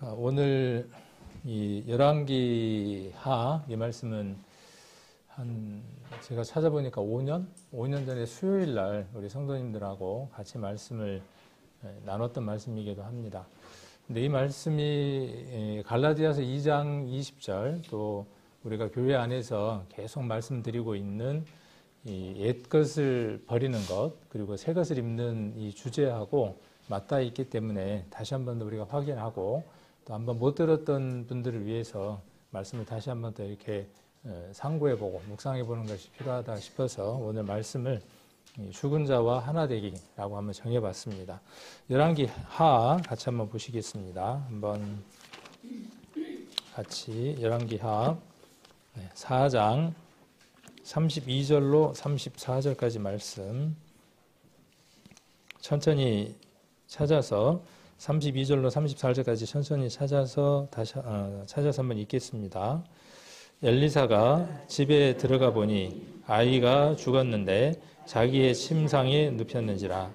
오늘 이 열왕기하 이 말씀은 제가 찾아보니까 5년 전에 수요일 날 우리 성도님들하고 같이 말씀을 나눴던 말씀이기도 합니다. 근데 이 말씀이 갈라디아서 2장 20절 또 우리가 교회 안에서 계속 말씀드리고 있는 이 옛것을 버리는 것 그리고 새 것을 입는 이 주제하고 맞닿아 있기 때문에 다시 한번 더 우리가 확인하고 또 한번 못 들었던 분들을 위해서 말씀을 다시 한번 더 이렇게 상고해보고 묵상해보는 것이 필요하다 싶어서 오늘 말씀을 죽은 자와 하나 되기라고 한번 정해봤습니다. 열왕기하 같이 한번 보시겠습니다. 한번 같이 열왕기하 4장 32절로 34절까지 말씀 천천히 찾아서 32절로 34절까지 천천히 찾아서 한번 읽겠습니다. 엘리사가 집에 들어가 보니 아이가 죽었는데 자기의 침상에 눕혔는지라.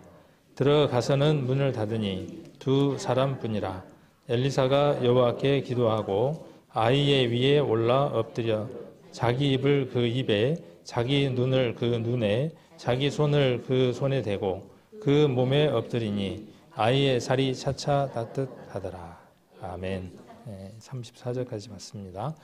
들어가서는 문을 닫으니 두 사람뿐이라. 엘리사가 여호와께 기도하고 아이의 위에 올라 엎드려 자기 입을 그 입에 자기 눈을 그 눈에 자기 손을 그 손에 대고 그 몸에 엎드리니 아이의 살이 차차 따뜻하더라. 아멘. 34절까지 봤습니다.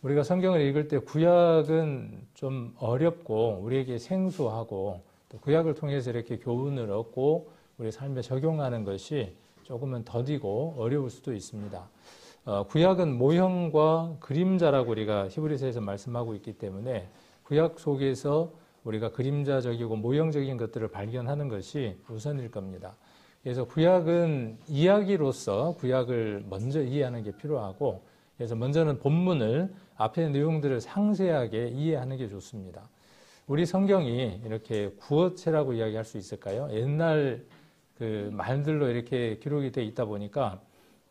우리가 성경을 읽을 때 구약은 좀 어렵고 우리에게 생소하고 또 구약을 통해서 이렇게 교훈을 얻고 우리 삶에 적용하는 것이 조금은 더디고 어려울 수도 있습니다. 구약은 모형과 그림자라고 우리가 히브리서에서 말씀하고 있기 때문에 구약 속에서 우리가 그림자적이고 모형적인 것들을 발견하는 것이 우선일 겁니다. 그래서 구약은 이야기로서 구약을 먼저 이해하는 게 필요하고 그래서 먼저는 본문을 앞의 내용들을 상세하게 이해하는 게 좋습니다. 우리 성경이 이렇게 구어체라고 이야기할 수 있을까요? 옛날 그 말들로 이렇게 기록이 되어 있다 보니까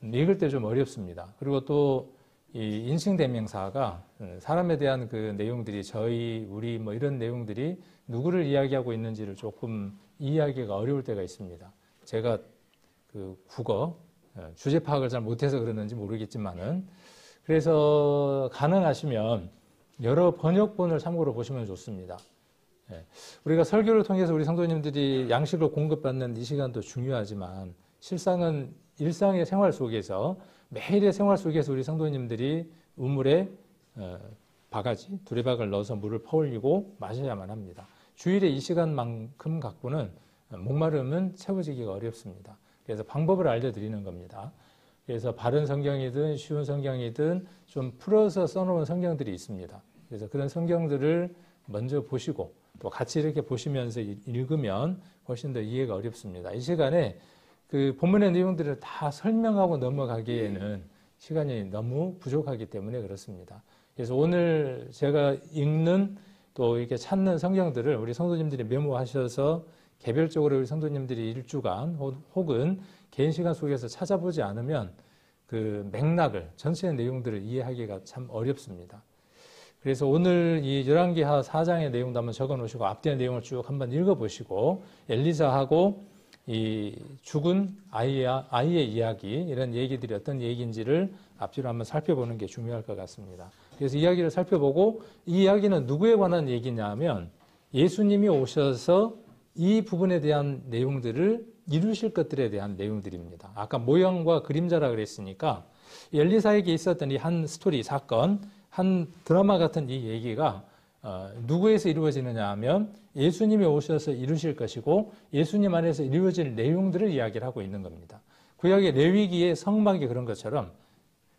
읽을 때 좀 어렵습니다. 그리고 또 이 인칭대명사가 사람에 대한 그 내용들이 저희, 우리 뭐 이런 내용들이 누구를 이야기하고 있는지를 조금 이해하기가 어려울 때가 있습니다. 제가 그 국어 주제 파악을 잘 못해서 그러는지 모르겠지만은 그래서 가능하시면 여러 번역본을 참고로 보시면 좋습니다. 우리가 설교를 통해서 우리 성도님들이 양식을 공급받는 이 시간도 중요하지만 실상은 일상의 생활 속에서 매일의 생활 속에서 우리 성도님들이 우물에 바가지, 두레박을 넣어서 물을 퍼올리고 마셔야만 합니다. 주일에 이 시간만큼 갖고는 목마름은 채워지기가 어렵습니다. 그래서 방법을 알려드리는 겁니다. 그래서 바른 성경이든 쉬운 성경이든 좀 풀어서 써놓은 성경들이 있습니다. 그래서 그런 성경들을 먼저 보시고 또 같이 이렇게 보시면서 읽으면 훨씬 더 이해가 어렵습니다. 이 시간에 그 본문의 내용들을 다 설명하고 넘어가기에는 시간이 너무 부족하기 때문에 그렇습니다. 그래서 오늘 제가 읽는 또 이렇게 찾는 성경들을 우리 성도님들이 메모하셔서 개별적으로 우리 성도님들이 일주간 혹은 개인 시간 속에서 찾아보지 않으면 그 맥락을 전체의 내용들을 이해하기가 참 어렵습니다. 그래서 오늘 이 열왕기하 4장의 내용도 한번 적어 놓으시고 앞뒤의 내용을 쭉 한번 읽어보시고 엘리사하고 이 죽은 아이의 이야기 이런 얘기들이 어떤 얘기인지를 앞뒤로 한번 살펴보는 게 중요할 것 같습니다. 그래서 이야기를 살펴보고 이 이야기는 누구에 관한 얘기냐 하면 예수님이 오셔서 이 부분에 대한 내용들을 이루실 것들에 대한 내용들입니다. 아까 모형과 그림자라 그랬으니까 엘리사에게 있었던 이 한 스토리, 사건, 한 드라마 같은 이 얘기가 누구에서 이루어지느냐 하면 예수님이 오셔서 이루실 것이고 예수님 안에서 이루어질 내용들을 이야기를 하고 있는 겁니다. 구약의 레위기의 성막이 그런 것처럼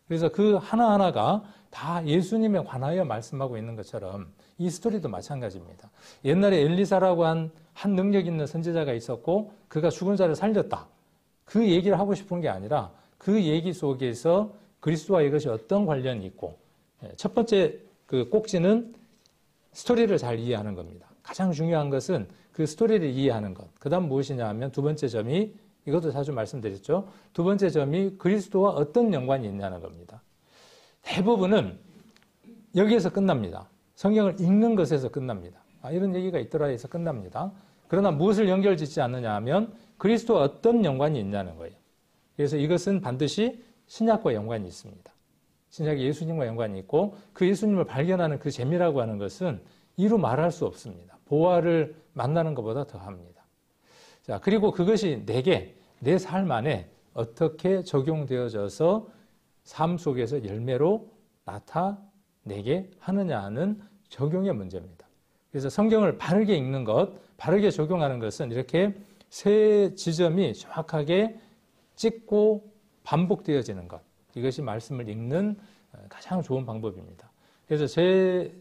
그래서 그 하나하나가 다 예수님에 관하여 말씀하고 있는 것처럼 이 스토리도 마찬가지입니다. 옛날에 엘리사라고 한 능력 있는 선지자가 있었고 그가 죽은 자를 살렸다. 그 얘기를 하고 싶은 게 아니라 그 얘기 속에서 그리스도와 이것이 어떤 관련이 있고 첫 번째 그 꼭지는 스토리를 잘 이해하는 겁니다. 가장 중요한 것은 그 스토리를 이해하는 것. 그 다음 무엇이냐 하면 두 번째 점이 이것도 자주 말씀드렸죠. 두 번째 점이 그리스도와 어떤 연관이 있냐는 겁니다. 대부분은 여기에서 끝납니다. 성경을 읽는 것에서 끝납니다. 이런 얘기가 있더라 해서 끝납니다. 그러나 무엇을 연결짓지 않느냐 하면 그리스도와 어떤 연관이 있냐는 거예요. 그래서 이것은 반드시 신약과 연관이 있습니다. 신약이 예수님과 연관이 있고 그 예수님을 발견하는 그 재미라고 하는 것은 이루 말할 수 없습니다. 보화를 만나는 것보다 더합니다. 자, 그리고 그것이 내게 내 삶 안에 어떻게 적용되어져서 삶 속에서 열매로 나타내게 하느냐 하는 적용의 문제입니다. 그래서 성경을 바르게 읽는 것, 바르게 적용하는 것은 이렇게 세 지점이 정확하게 찍고 반복되어지는 것. 이것이 말씀을 읽는 가장 좋은 방법입니다. 그래서 제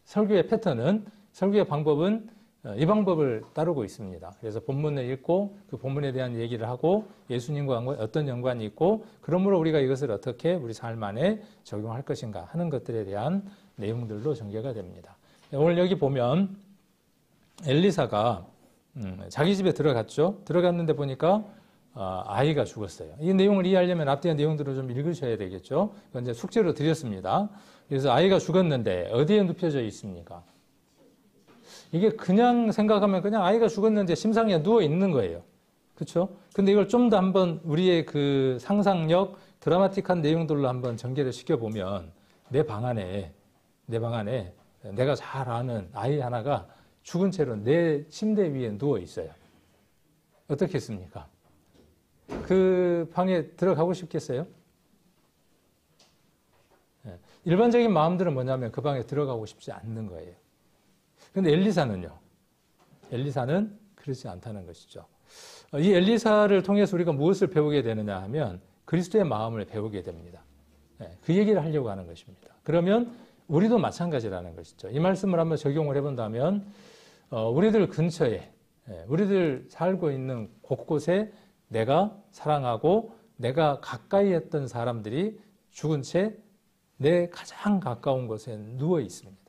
설교의 패턴은, 설교의 방법은 이 방법을 따르고 있습니다. 그래서 본문을 읽고 그 본문에 대한 얘기를 하고 예수님과 어떤 연관이 있고 그러므로 우리가 이것을 어떻게 우리 삶 안에 적용할 것인가 하는 것들에 대한 내용들로 전개가 됩니다. 오늘 여기 보면 엘리사가 자기 집에 들어갔죠. 들어갔는데 보니까 아이가 죽었어요. 이 내용을 이해하려면 앞뒤의 내용들을 좀 읽으셔야 되겠죠. 그건 이제 숙제로 드렸습니다. 그래서 아이가 죽었는데 어디에 눕혀져 있습니까? 이게 그냥 생각하면 그냥 아이가 죽었는데 심상에 누워 있는 거예요. 그렇죠? 근데 이걸 좀 더 한번 우리의 그 상상력, 드라마틱한 내용들로 한번 전개를 시켜보면 내 방 안에 내가 잘 아는 아이 하나가 죽은 채로 내 침대 위에 누워 있어요. 어떻겠습니까? 그 방에 들어가고 싶겠어요? 일반적인 마음들은 뭐냐면 그 방에 들어가고 싶지 않는 거예요. 그런데 엘리사는요. 엘리사는 그렇지 않다는 것이죠. 이 엘리사를 통해서 우리가 무엇을 배우게 되느냐 하면 그리스도의 마음을 배우게 됩니다. 그 얘기를 하려고 하는 것입니다. 그러면 우리도 마찬가지라는 것이죠. 이 말씀을 한번 적용을 해본다면 우리들 근처에, 우리들 살고 있는 곳곳에 내가 사랑하고 내가 가까이 했던 사람들이 죽은 채 내 가장 가까운 곳에 누워 있습니다.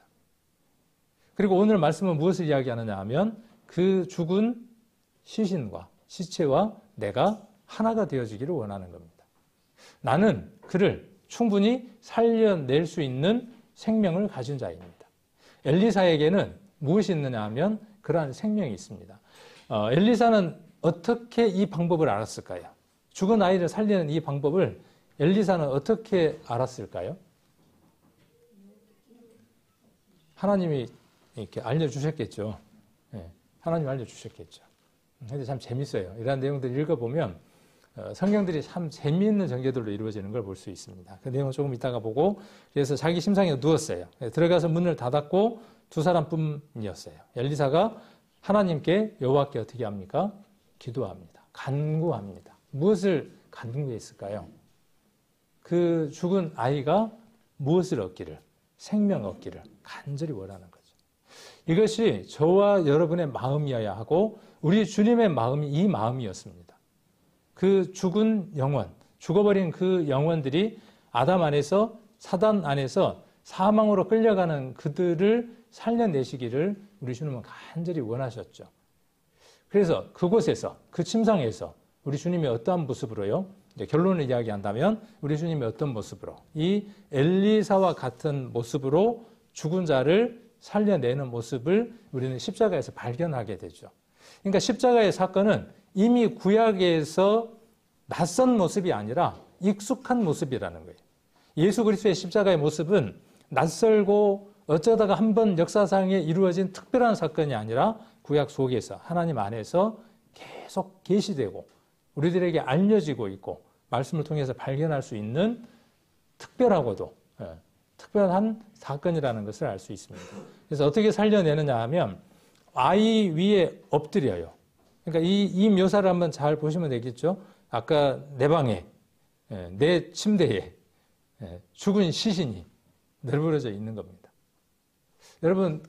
그리고 오늘 말씀은 무엇을 이야기하느냐 하면 그 죽은 시신과 시체와 내가 하나가 되어지기를 원하는 겁니다. 나는 그를 충분히 살려낼 수 있는 생명을 가진 자입니다. 엘리사에게는 무엇이 있느냐 하면 그러한 생명이 있습니다. 엘리사는 어떻게 이 방법을 알았을까요? 죽은 아이를 살리는 이 방법을 엘리사는 어떻게 알았을까요? 하나님이 이렇게 알려주셨겠죠. 하나님 알려주셨겠죠. 근데 참 재밌어요. 이런 내용들을 읽어보면 성경들이 참 재미있는 전개들로 이루어지는 걸 볼 수 있습니다. 그 내용은 조금 이따가 보고, 그래서 자기 심상에 누웠어요. 들어가서 문을 닫았고 두 사람뿐이었어요. 엘리사가 하나님께 여호와께 어떻게 합니까? 기도합니다. 간구합니다. 무엇을 간구했을까요? 그 죽은 아이가 무엇을 얻기를? 생명 얻기를 간절히 원하는 거죠. 이것이 저와 여러분의 마음이어야 하고 우리 주님의 마음이 이 마음이었습니다. 그 죽은 영혼, 죽어버린 그 영혼들이 아담 안에서, 사단 안에서 사망으로 끌려가는 그들을 살려내시기를 우리 주님은 간절히 원하셨죠. 그래서 그곳에서, 그 침상에서 우리 주님이 어떠한 모습으로요? 이제 결론을 이야기한다면 우리 주님이 어떤 모습으로, 이 엘리사와 같은 모습으로 죽은 자를 살려내는 모습을 우리는 십자가에서 발견하게 되죠. 그러니까 십자가의 사건은 이미 구약에서 낯선 모습이 아니라 익숙한 모습이라는 거예요. 예수 그리스도의 십자가의 모습은 낯설고 어쩌다가 한번 역사상에 이루어진 특별한 사건이 아니라 구약 속에서 하나님 안에서 계속 계시되고 우리들에게 알려지고 있고 말씀을 통해서 발견할 수 있는 특별하고도 특별한 사건이라는 것을 알 수 있습니다. 그래서 어떻게 살려내느냐 하면 아이 위에 엎드려요. 그러니까 이 묘사를 한번 잘 보시면 되겠죠. 아까 내 방에, 내 침대에 죽은 시신이 널브러져 있는 겁니다. 여러분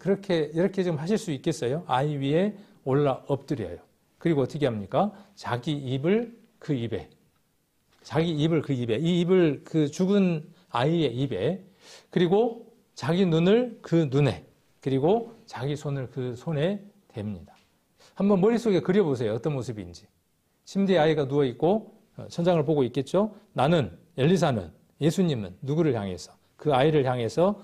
이렇게 좀 하실 수 있겠어요? 아이 위에 올라 엎드려요. 그리고 어떻게 합니까? 자기 입을 그 입에, 이 입을 그 죽은 아이의 입에, 그리고 자기 눈을 그 눈에, 그리고 자기 손을 그 손에 댑니다. 한번 머릿속에 그려보세요. 어떤 모습인지. 침대에 아이가 누워있고 천장을 보고 있겠죠. 나는, 엘리사는, 예수님은 누구를 향해서, 그 아이를 향해서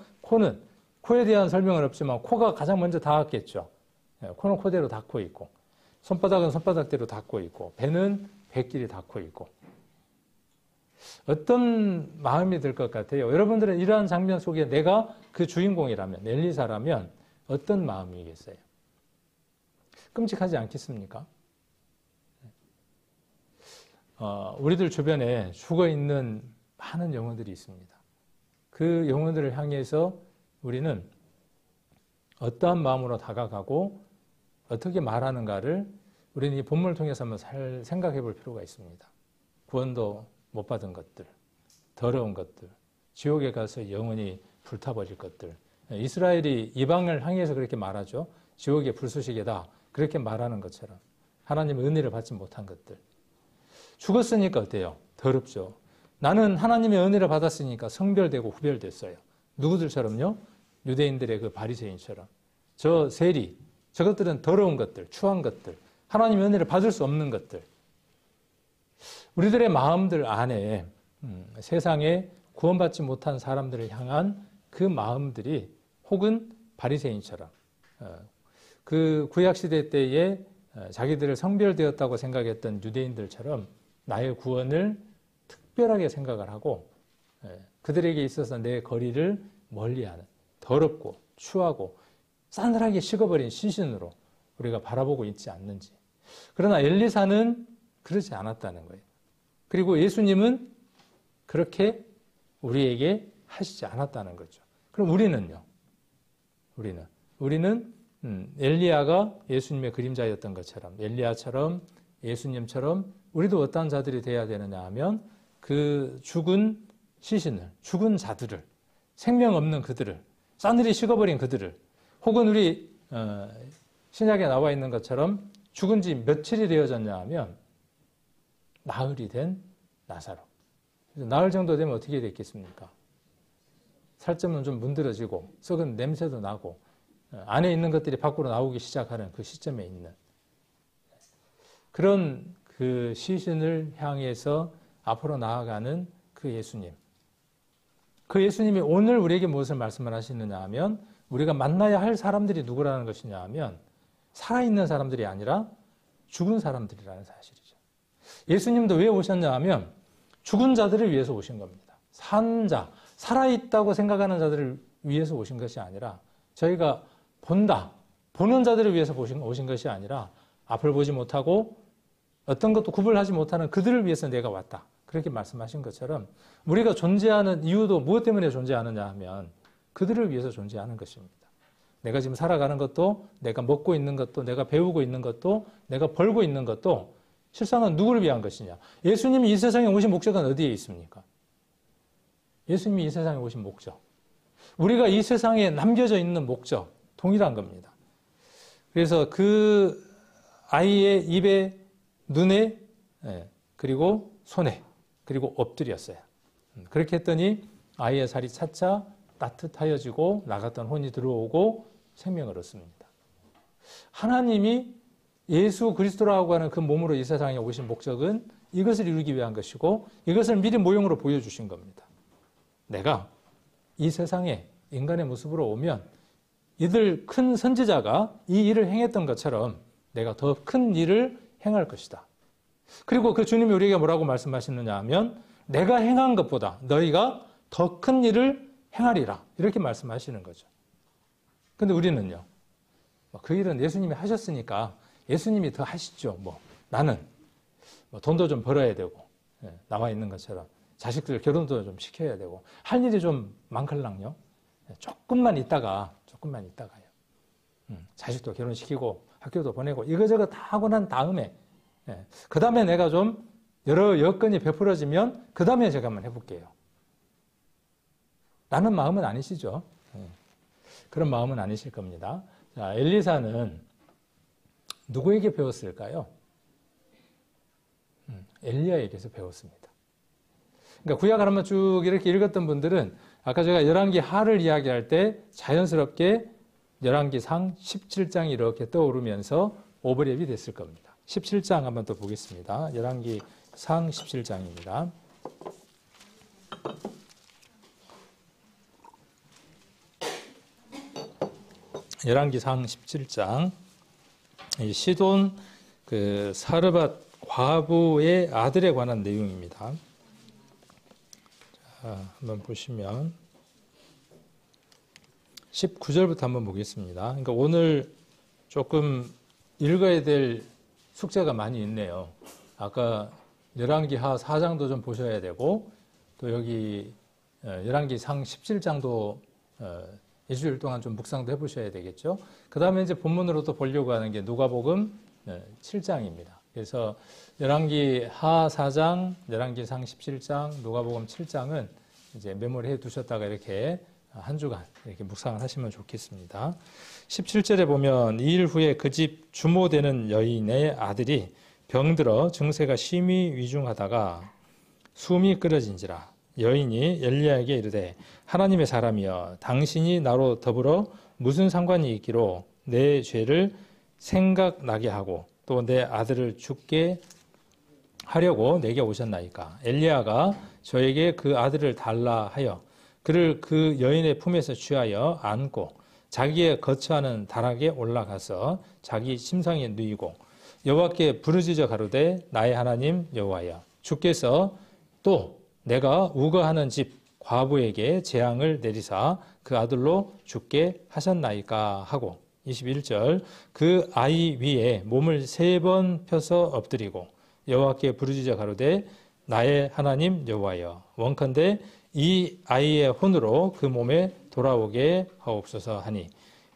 코에 대한 설명은 없지만 코가 가장 먼저 닿았겠죠. 코는 코대로 닿고 있고 손바닥은 손바닥대로 닿고 있고 배는 배끼리 닿고 있고 어떤 마음이 들 것 같아요? 여러분들은 이러한 장면 속에 내가 그 주인공이라면, 엘리사라면 어떤 마음이겠어요? 끔찍하지 않겠습니까? 우리들 주변에 죽어있는 많은 영혼들이 있습니다. 그 영혼들을 향해서 우리는 어떠한 마음으로 다가가고 어떻게 말하는가를 우리는 이 본문을 통해서 한번 생각해 볼 필요가 있습니다. 구원도 못 받은 것들, 더러운 것들, 지옥에 가서 영원히 불타버릴 것들. 이스라엘이 이방을 향해서 그렇게 말하죠. 지옥의 불쏘시개다. 그렇게 말하는 것처럼 하나님의 은혜를 받지 못한 것들. 죽었으니까 어때요? 더럽죠. 나는 하나님의 은혜를 받았으니까 성별되고 후별됐어요. 누구들처럼요? 유대인들의 그 바리새인처럼. 저 세리, 저것들은 더러운 것들, 추한 것들, 하나님의 은혜를 받을 수 없는 것들. 우리들의 마음들 안에 세상에 구원받지 못한 사람들을 향한 그 마음들이 혹은 바리새인처럼 그 구약시대 때에 자기들을 성별되었다고 생각했던 유대인들처럼 나의 구원을 특별하게 생각을 하고 그들에게 있어서 내 거리를 멀리하는 더럽고 추하고 싸늘하게 식어버린 시신으로 우리가 바라보고 있지 않는지. 그러나 엘리사는 그러지 않았다는 거예요. 그리고 예수님은 그렇게 우리에게 하시지 않았다는 거죠. 그럼 우리는요? 우리는 엘리야가 예수님의 그림자였던 것처럼 엘리야처럼 예수님처럼 우리도 어떤 자들이 돼야 되느냐 하면 그 죽은 시신을, 죽은 자들을, 생명 없는 그들을, 싸늘히 식어버린 그들을, 혹은 우리 신약에 나와 있는 것처럼 죽은 지 며칠이 되어졌냐 하면 나흘이 된 나사로. 나흘 정도 되면 어떻게 됐겠습니까? 살점은 좀 문드러지고 썩은 냄새도 나고 안에 있는 것들이 밖으로 나오기 시작하는 그 시점에 있는 그런 그 시신을 향해서 앞으로 나아가는 그 예수님. 그 예수님이 오늘 우리에게 무엇을 말씀을 하시느냐 하면 우리가 만나야 할 사람들이 누구라는 것이냐 하면 살아있는 사람들이 아니라 죽은 사람들이라는 사실이죠. 예수님도 왜 오셨냐 하면 죽은 자들을 위해서 오신 겁니다. 산 자, 살아있다고 생각하는 자들을 위해서 오신 것이 아니라 저희가 보는 자들을 위해서 오신 것이 아니라 앞을 보지 못하고 어떤 것도 구분하지 못하는 그들을 위해서 내가 왔다. 그렇게 말씀하신 것처럼 우리가 존재하는 이유도 무엇 때문에 존재하느냐 하면 그들을 위해서 존재하는 것입니다. 내가 지금 살아가는 것도 내가 먹고 있는 것도 내가 배우고 있는 것도 내가 벌고 있는 것도 실상은 누구를 위한 것이냐. 예수님이 이 세상에 오신 목적은 어디에 있습니까? 예수님이 이 세상에 오신 목적. 우리가 이 세상에 남겨져 있는 목적 동일한 겁니다. 그래서 그 아이의 입에 눈에 그리고 손에 그리고 엎드렸어요. 그렇게 했더니 아이의 살이 차차 따뜻하여지고 나갔던 혼이 들어오고 생명을 얻습니다. 하나님이 예수 그리스도라고 하는 그 몸으로 이 세상에 오신 목적은 이것을 이루기 위한 것이고 이것을 미리 모형으로 보여주신 겁니다. 내가 이 세상에 인간의 모습으로 오면 이들 큰 선지자가 이 일을 행했던 것처럼 내가 더 큰 일을 행할 것이다. 그리고 그 주님이 우리에게 뭐라고 말씀하시느냐 하면 내가 행한 것보다 너희가 더 큰 일을 행하리라. 이렇게 말씀하시는 거죠. 근데 우리는요. 그 일은 예수님이 하셨으니까 예수님이 더 하시죠. 나는 돈도 좀 벌어야 되고 나와 있는 것처럼 자식들 결혼도 좀 시켜야 되고 할 일이 좀 많걸랑요. 조금만 있다가요. 자식도 결혼시키고 학교도 보내고 이거저거 다 하고 난 다음에 그 다음에 내가 좀 여러 여건이 베풀어지면 그 다음에 제가 한번 해볼게요. 라는 마음은 아니시죠. 그런 마음은 아니실 겁니다. 자, 엘리사는 누구에게 배웠을까요? 엘리야에게서 배웠습니다. 그러니까 구약을 한번 쭉 이렇게 읽었던 분들은 아까 제가 열왕기 하를 이야기할 때 자연스럽게 열왕기 상 17장이 이렇게 떠오르면서 오버랩이 됐을 겁니다. 17장 한번 또 보겠습니다. 열왕기 상 17장입니다. 열왕기상 17장 시돈 그 사르밧 과부의 아들에 관한 내용입니다. 한번 보시면 19절부터 한번 보겠습니다. 그러니까 오늘 조금 읽어야 될 숙제가 많이 있네요. 아까 열왕기하 4장도 좀 보셔야 되고 또 여기 열왕기상 17장도 일주일 동안 좀 묵상도 해보셔야 되겠죠. 그 다음에 이제 본문으로 또 보려고 하는 게 누가복음 7장입니다. 그래서 열왕기하 4장, 열왕기상 17장, 누가복음 7장은 이제 메모리해 두셨다가 이렇게 한 주간 이렇게 묵상을 하시면 좋겠습니다. 17절에 보면 이 일 후에 그 집 주모 되는 여인의 아들이 병들어 증세가 심히 위중하다가 숨이 끊어진지라 여인이 엘리야에게 이르되 하나님의 사람이여 당신이 나로 더불어 무슨 상관이 있기로 내 죄를 생각나게 하고 또 내 아들을 죽게 하려고 내게 오셨나이까. 엘리야가 저에게 그 아들을 달라 하여 그를 그 여인의 품에서 취하여 안고 자기의 거처하는 다락에 올라가서 자기 심상에 누이고 여호와께 부르짖어 가로되 나의 하나님 여호와여 주께서 또 내가 우거하는 집 과부에게 재앙을 내리사 그 아들로 죽게 하셨나이까 하고 21절 그 아이 위에 몸을 3번 펴서 엎드리고 여호와께 부르짖어 가로되 나의 하나님 여호와여 원컨대 이 아이의 혼으로 그 몸에 돌아오게 하옵소서 하니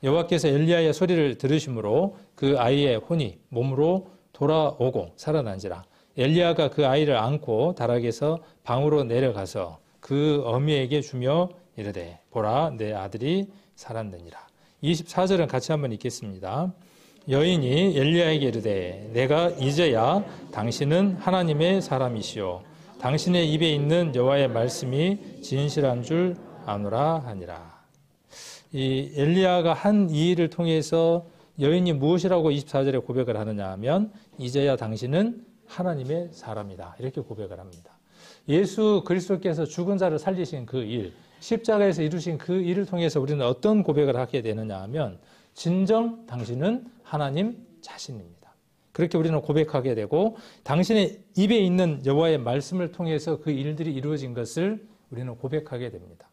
여호와께서 엘리야의 소리를 들으심으로 그 아이의 혼이 몸으로 돌아오고 살아난지라 엘리야가 그 아이를 안고 다락에서 방으로 내려가서 그 어미에게 주며 이르되 보라 내 아들이 살았느니라. 24절은 같이 한번 읽겠습니다. 여인이 엘리야에게 이르되 내가 이제야 당신은 하나님의 사람이시오 당신의 입에 있는 여호와의 말씀이 진실한 줄 아노라 하니라. 이 엘리야가 한 이 일을 통해서 여인이 무엇이라고 24절에 고백을 하느냐 하면 이제야 당신은 하나님의 사람이다 이렇게 고백을 합니다. 예수 그리스도께서 죽은 자를 살리신 그 일, 십자가에서 이루신 그 일을 통해서 우리는 어떤 고백을 하게 되느냐 하면 진정 당신은 하나님 자신입니다. 그렇게 우리는 고백하게 되고 당신의 입에 있는 여호와의 말씀을 통해서 그 일들이 이루어진 것을 우리는 고백하게 됩니다.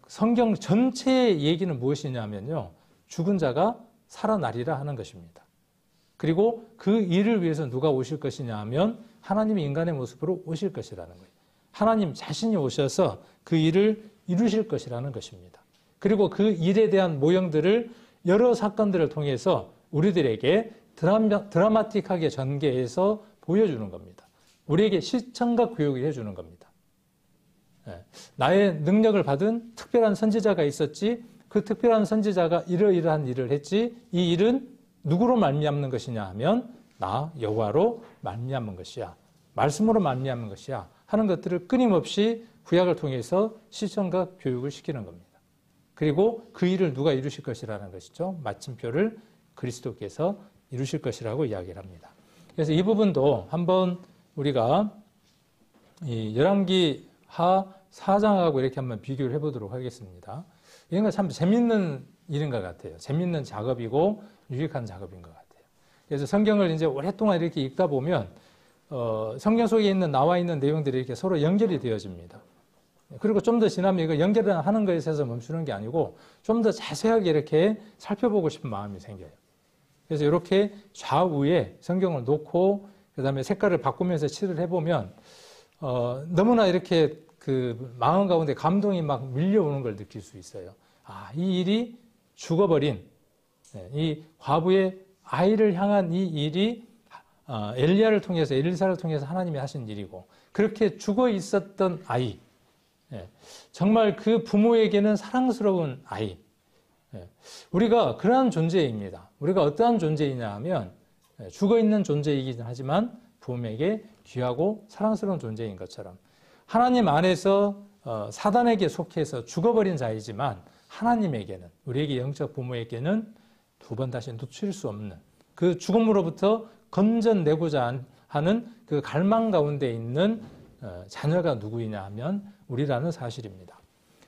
성경 전체의 얘기는 무엇이냐면요. 죽은 자가 살아나리라 하는 것입니다. 그리고 그 일을 위해서 누가 오실 것이냐 하면 하나님이 인간의 모습으로 오실 것이라는 거예요. 하나님 자신이 오셔서 그 일을 이루실 것이라는 것입니다. 그리고 그 일에 대한 모형들을 여러 사건들을 통해서 우리들에게 드라마틱하게 전개해서 보여주는 겁니다. 우리에게 시청각 교육을 해주는 겁니다. 나의 능력을 받은 특별한 선지자가 있었지 그 특별한 선지자가 이러이러한 일을 했지 이 일은 누구로 말미암는 것이냐 하면 나 여호와로 말미암은 것이야. 말씀으로 말미암은 것이야. 하는 것들을 끊임없이 구약을 통해서 시청각 교육을 시키는 겁니다. 그리고 그 일을 누가 이루실 것이라는 것이죠. 마침표를 그리스도께서 이루실 것이라고 이야기를 합니다. 그래서 이 부분도 한번 우리가 이 열왕기하 4장하고 이렇게 한번 비교를 해보도록 하겠습니다. 이건 참 재밌는 일인 것 같아요. 재밌는 작업이고 유익한 작업인 것 같아요. 그래서 성경을 이제 오랫동안 이렇게 읽다 보면 성경 속에 있는 나와 있는 내용들이 이렇게 서로 연결이 되어집니다. 그리고 좀 더 지나면 이거 연결을 하는 것에 있어서 멈추는 게 아니고 좀 더 자세하게 이렇게 살펴보고 싶은 마음이 생겨요. 그래서 이렇게 좌우에 성경을 놓고 그다음에 색깔을 바꾸면서 칠을 해보면 너무나 이렇게 그 마음 가운데 감동이 막 밀려오는 걸 느낄 수 있어요. 아, 이 일이 죽어버린 이 과부의 아이를 향한 이 일이 엘리야를 통해서 엘리사를 통해서 하나님이 하신 일이고 그렇게 죽어 있었던 아이 정말 그 부모에게는 사랑스러운 아이 우리가 그러한 존재입니다. 우리가 어떠한 존재이냐 하면 죽어 있는 존재이긴 하지만 부모에게 귀하고 사랑스러운 존재인 것처럼 하나님 안에서 사단에게 속해서 죽어버린 자이지만 하나님에게는 우리에게 영적 부모에게는 두 번 다시 놓칠 수 없는 그 죽음으로부터 건져내고자 하는 그 갈망 가운데 있는 자녀가 누구이냐 하면 우리라는 사실입니다.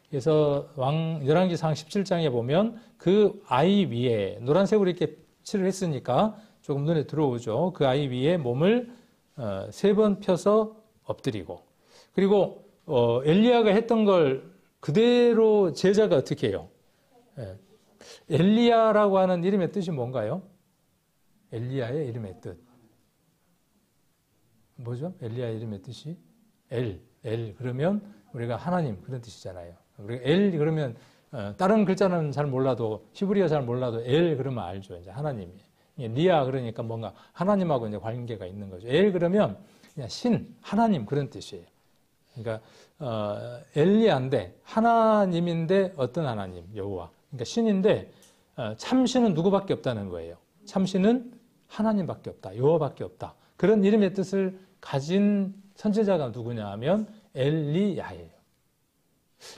그래서 열왕기상 17장에 보면 그 아이 위에 노란색으로 이렇게 칠을 했으니까 조금 눈에 들어오죠. 그 아이 위에 몸을 3번 펴서 엎드리고 그리고 엘리야가 했던 걸 그대로 제자가 어떻게 해요? 예. 엘리야라고 하는 이름의 뜻이 뭔가요? 엘리야의 이름의 뜻. 뭐죠? 엘리야의 이름의 뜻이? 엘 그러면 우리가 하나님 그런 뜻이잖아요. 우리가 엘 그러면 다른 글자는 잘 몰라도 히브리어 잘 몰라도 엘 그러면 알죠. 이제 하나님이. 리아 그러니까 뭔가 하나님하고 이제 관계가 있는 거죠. 엘 그러면 그냥 신, 하나님 그런 뜻이에요. 그러니까 엘리야인데 하나님인데 어떤 하나님? 여호와. 그러니까 신인데 참신은 누구밖에 없다는 거예요. 참신은 하나님밖에 없다. 여호와밖에 없다. 그런 이름의 뜻을 가진 선지자가 누구냐 하면 엘리야예요.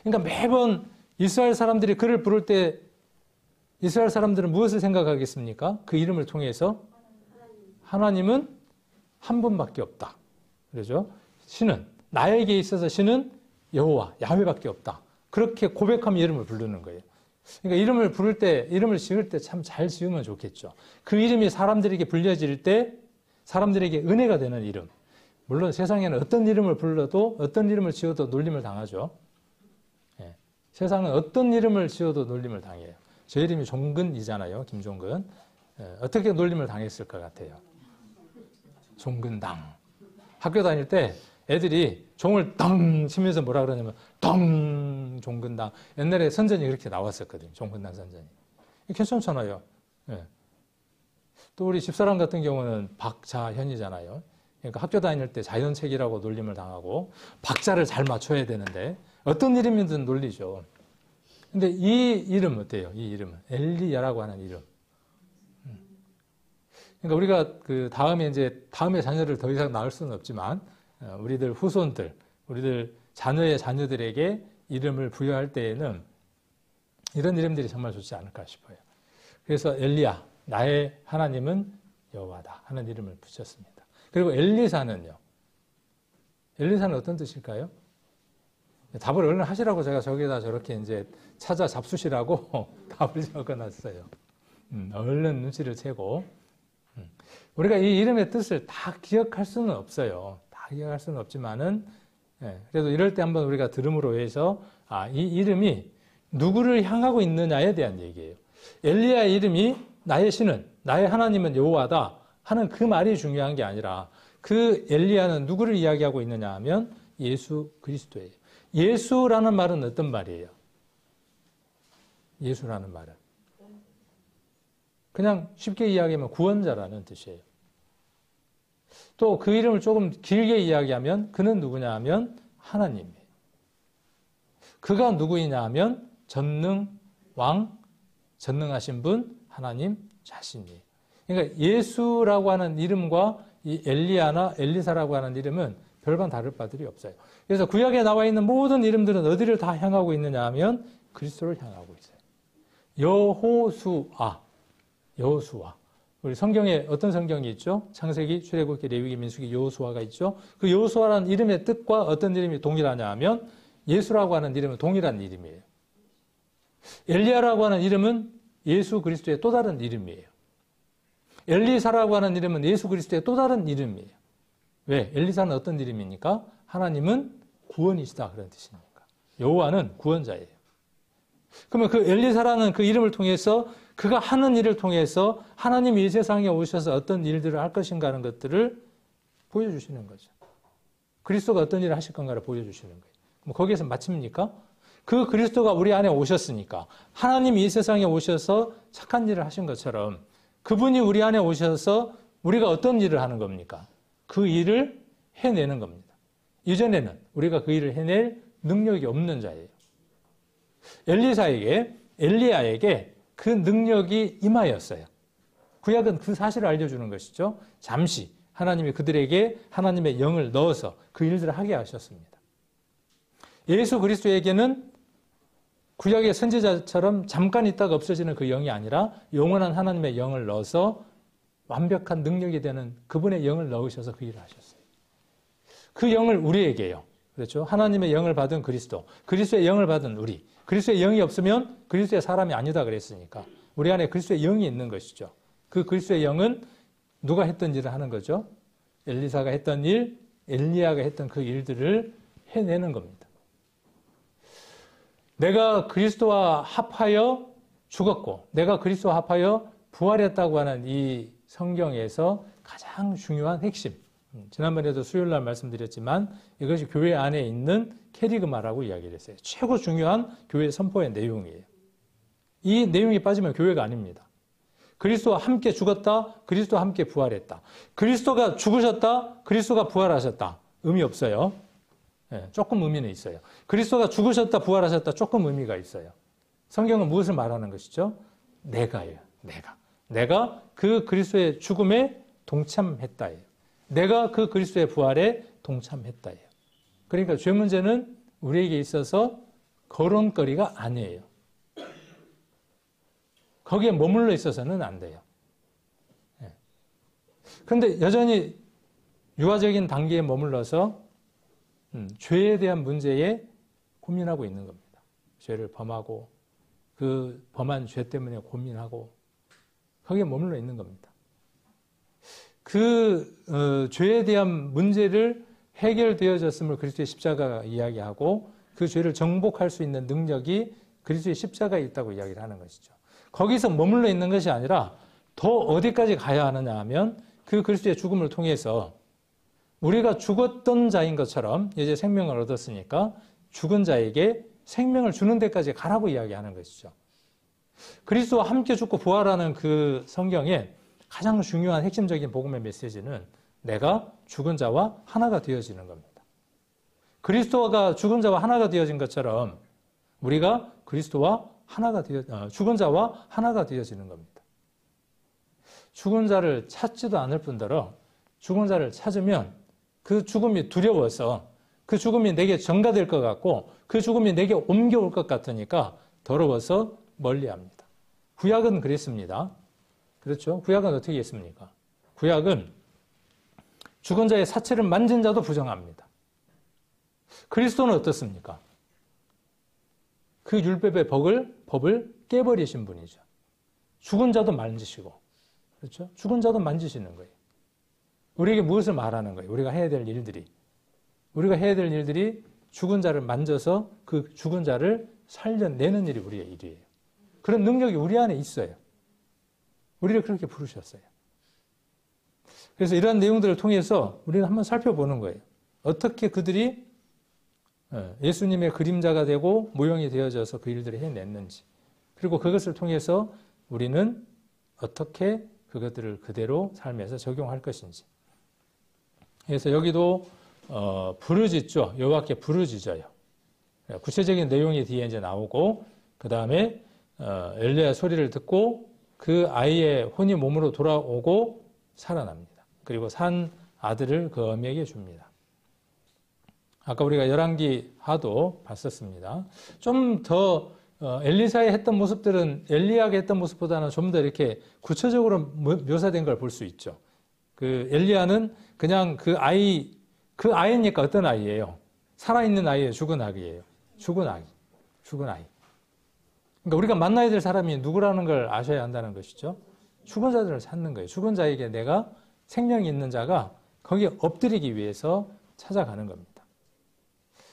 그러니까 매번 이스라엘 사람들이 그를 부를 때 이스라엘 사람들은 무엇을 생각하겠습니까? 그 이름을 통해서 하나님은 한 분밖에 없다. 그러죠? 신은 나에게 있어서 신은 여호와, 야훼밖에 없다. 그렇게 고백하며 이름을 부르는 거예요. 그러니까 이름을 부를 때, 이름을 지을 때 참 잘 지으면 좋겠죠. 그 이름이 사람들에게 불려질 때 사람들에게 은혜가 되는 이름. 물론 세상에는 어떤 이름을 불러도 어떤 이름을 지어도 놀림을 당하죠. 예. 세상은 어떤 이름을 지어도 놀림을 당해요. 제 이름이 종근이잖아요. 김종근. 예. 어떻게 놀림을 당했을 것 같아요? 종근당. 학교 다닐 때 애들이 종을 땅 치면서 뭐라 그러냐면 땅 종근당. 옛날에 선전이 그렇게 나왔었거든요. 종근당 선전이. 괜찮잖아요. 예. 또 우리 집사람 같은 경우는 박자현이잖아요. 그러니까 학교 다닐 때 자연책이라고 놀림을 당하고 박자를 잘 맞춰야 되는데 어떤 이름이든 놀리죠. 근데 이 이름 어때요? 이 이름은 엘리야라고 하는 이름. 그러니까 우리가 그 다음에 자녀를 더 이상 낳을 수는 없지만 우리들 후손들, 우리들 자녀의 자녀들에게 이름을 부여할 때에는 이런 이름들이 정말 좋지 않을까 싶어요. 그래서 엘리야, 나의 하나님은 여호와다 하는 이름을 붙였습니다. 그리고 엘리사는요. 엘리사는 어떤 뜻일까요? 답을 얼른 하시라고 제가 저기다 저렇게 이제 찾아 잡수시라고 답을 적어놨어요. 얼른 눈치를 채고. 우리가 이 이름의 뜻을 다 기억할 수는 없어요. 다 기억할 수는 없지만은, 그래도 이럴 때 한번 우리가 들음으로 해서, 이 이름이 누구를 향하고 있느냐에 대한 얘기예요. 엘리야의 이름이 나의 신은, 나의 하나님은 여호와다 하는 그 말이 중요한 게 아니라 그 엘리야는 누구를 이야기하고 있느냐 하면 예수 그리스도예요. 예수라는 말은 어떤 말이에요? 예수라는 말은 그냥 쉽게 이야기하면 구원자라는 뜻이에요. 또 그 이름을 조금 길게 이야기하면 그는 누구냐 하면 하나님이에요. 그가 누구이냐 하면 전능왕, 전능하신 분 하나님 자신이에요. 그러니까 예수라고 하는 이름과 이 엘리야나 엘리사라고 하는 이름은 별반 다를 바들이 없어요. 그래서 구약에 나와 있는 모든 이름들은 어디를 다 향하고 있느냐 하면 그리스도를 향하고 있어요. 여호수아. 우리 성경에 어떤 성경이 있죠? 창세기, 출애굽기, 레위기, 민수기, 여호수아가 있죠. 그 여호수아라는 이름의 뜻과 어떤 이름이 동일하냐 하면 예수라고 하는 이름은 동일한 이름이에요. 엘리야라고 하는 이름은 예수 그리스도의 또 다른 이름이에요. 엘리사라고 하는 이름은 예수 그리스도의 또 다른 이름이에요. 왜? 엘리사는 어떤 이름입니까? 하나님은 구원이시다 그런 뜻입니까? 여호와는 구원자예요. 그러면 그 엘리사라는 그 이름을 통해서 그가 하는 일을 통해서 하나님이 이 세상에 오셔서 어떤 일들을 할 것인가 하는 것들을 보여주시는 거죠. 그리스도가 어떤 일을 하실 건가를 보여주시는 거예요. 뭐 거기에서 마칩니까? 그 그리스도가 우리 안에 오셨으니까 하나님이 이 세상에 오셔서 착한 일을 하신 것처럼 그분이 우리 안에 오셔서 우리가 어떤 일을 하는 겁니까? 그 일을 해내는 겁니다. 이전에는 우리가 그 일을 해낼 능력이 없는 자예요. 엘리야에게 그 능력이 임하였어요. 구약은 그 사실을 알려주는 것이죠. 잠시 하나님이 그들에게 하나님의 영을 넣어서 그 일들을 하게 하셨습니다. 예수 그리스도에게는 구약의 선지자처럼 잠깐 있다가 없어지는 그 영이 아니라 영원한 하나님의 영을 넣어서 완벽한 능력이 되는 그분의 영을 넣으셔서 그 일을 하셨어요. 그 영을 우리에게요. 그렇죠? 하나님의 영을 받은 그리스도, 그리스도의 영을 받은 우리. 그리스도의 영이 없으면 그리스도의 사람이 아니다 그랬으니까 우리 안에 그리스도의 영이 있는 것이죠. 그 그리스도의 영은 누가 했던 일을 하는 거죠? 엘리사가 했던 일, 엘리야가 했던 그 일들을 해내는 겁니다. 내가 그리스도와 합하여 죽었고 내가 그리스도와 합하여 부활했다고 하는 이 성경에서 가장 중요한 핵심, 지난번에도 수요일날 말씀드렸지만 이것이 교회 안에 있는 캐리그마라고 이야기를 했어요. 최고 중요한 교회 선포의 내용이에요. 이 내용이 빠지면 교회가 아닙니다. 그리스도와 함께 죽었다, 그리스도와 함께 부활했다. 그리스도가 죽으셨다, 그리스도가 부활하셨다. 의미 없어요. 네, 조금 의미는 있어요. 그리스도가 죽으셨다, 부활하셨다. 조금 의미가 있어요. 성경은 무엇을 말하는 것이죠? 내가예요. 내가 그 그리스도의 죽음에 동참했다예요. 내가 그 그리스도의 부활에 동참했다예요. 그러니까 죄 문제는 우리에게 있어서 거론거리가 아니에요. 거기에 머물러 있어서는 안 돼요. 그런데 여전히 유아적인 단계에 머물러서 죄에 대한 문제에 고민하고 있는 겁니다. 죄를 범하고 그 범한 죄 때문에 고민하고 거기에 머물러 있는 겁니다. 그 죄에 대한 문제를 해결되어졌음을 그리스도의 십자가가 이야기하고 그 죄를 정복할 수 있는 능력이 그리스도의 십자가에 있다고 이야기를 하는 것이죠. 거기서 머물러 있는 것이 아니라 더 어디까지 가야 하느냐 하면 그 그리스도의 죽음을 통해서 우리가 죽었던 자인 것처럼 이제 생명을 얻었으니까 죽은 자에게 생명을 주는 데까지 가라고 이야기하는 것이죠. 그리스도와 함께 죽고 부활하는 그 성경의 가장 중요한 핵심적인 복음의 메시지는 내가 죽은 자와 하나가 되어지는 겁니다. 그리스도가 죽은 자와 하나가 되어진 것처럼 우리가 그리스도와 죽은 자와 하나가 되어지는 겁니다. 죽은 자를 찾지도 않을 뿐더러 죽은 자를 찾으면 그 죽음이 두려워서 그 죽음이 내게 전가될 것 같고 그 죽음이 내게 옮겨올 것 같으니까 더러워서 멀리합니다. 구약은 그랬습니다. 그렇죠? 구약은 어떻게 했습니까? 구약은 죽은 자의 사체를 만진 자도 부정합니다. 그리스도는 어떻습니까? 그 율법의 법을 깨버리신 분이죠. 죽은 자도 만지시고, 그렇죠? 죽은 자도 만지시는 거예요. 우리에게 무엇을 말하는 거예요? 우리가 해야 될 일들이 죽은 자를 만져서 그 죽은 자를 살려내는 일이 우리의 일이에요. 그런 능력이 우리 안에 있어요. 우리를 그렇게 부르셨어요. 그래서 이러한 내용들을 통해서 우리는 한번 살펴보는 거예요. 어떻게 그들이 예수님의 그림자가 되고 모형이 되어져서 그 일들을 해냈는지, 그리고 그것을 통해서 우리는 어떻게 그것들을 그대로 삶에서 적용할 것인지. 그래서 여기도 부르짖죠. 여호와께 부르짖어요. 구체적인 내용이 뒤에 이제 나오고 그 다음에 엘리야의 소리를 듣고 그 아이의 혼이 몸으로 돌아오고 살아납니다. 그리고 산 아들을 그 어미에게 줍니다. 아까 우리가 열왕기 하도 봤었습니다. 좀 더 엘리사의 했던 모습들은 엘리야가 했던 모습보다는 좀 더 이렇게 구체적으로 묘사된 걸 볼 수 있죠. 그 엘리야는 그냥 그 아이니까 어떤 아이예요? 살아있는 아이예요? 죽은 아이예요? 죽은 아이. 그러니까 우리가 만나야 될 사람이 누구라는 걸 아셔야 한다는 것이죠. 죽은 자들을 찾는 거예요. 죽은 자에게 내가 생명이 있는 자가 거기에 엎드리기 위해서 찾아가는 겁니다.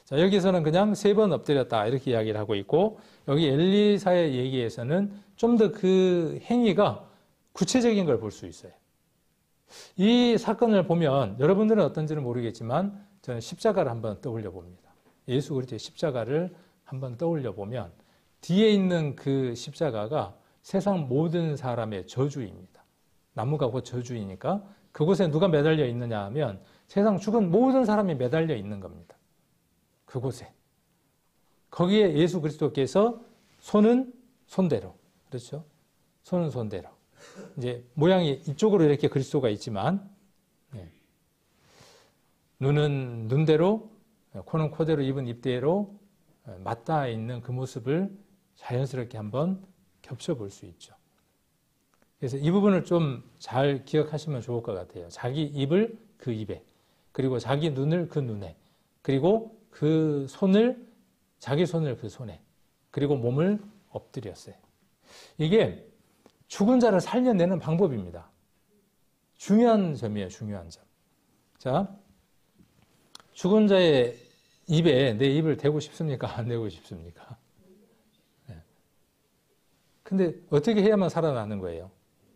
자, 여기서는 그냥 3번 엎드렸다 이렇게 이야기를 하고 있고, 여기 엘리사의 얘기에서는 좀 더 그 행위가 구체적인 걸 볼 수 있어요. 이 사건을 보면 여러분들은 어떤지는 모르겠지만 저는 십자가를 한번 떠올려 봅니다. 예수 그리스도의 십자가를 한번 떠올려 보면 뒤에 있는 그 십자가가 세상 모든 사람의 저주입니다. 나무가 곧 저주이니까 그곳에 누가 매달려 있느냐 하면 세상 죽은 모든 사람이 매달려 있는 겁니다. 그곳에. 거기에 예수 그리스도께서 손은 손대로. 그렇죠? 손은 손대로. 이제 모양이 이쪽으로 이렇게 그리스도가 있지만, 눈은 눈대로, 코는 코대로, 입은 입대로 맞닿아 있는 그 모습을 자연스럽게 한번 겹쳐볼 수 있죠. 그래서 이 부분을 좀 잘 기억하시면 좋을 것 같아요. 자기 입을 그 입에, 그리고 자기 눈을 그 눈에, 그리고 그 손을, 자기 손을 그 손에, 그리고 몸을 엎드렸어요. 이게 죽은 자를 살려내는 방법입니다. 중요한 점이에요, 중요한 점. 자, 죽은 자의 입에 내 입을 대고 싶습니까? 안 대고 싶습니까? 근데 어떻게 해야만 살아나는 거예요?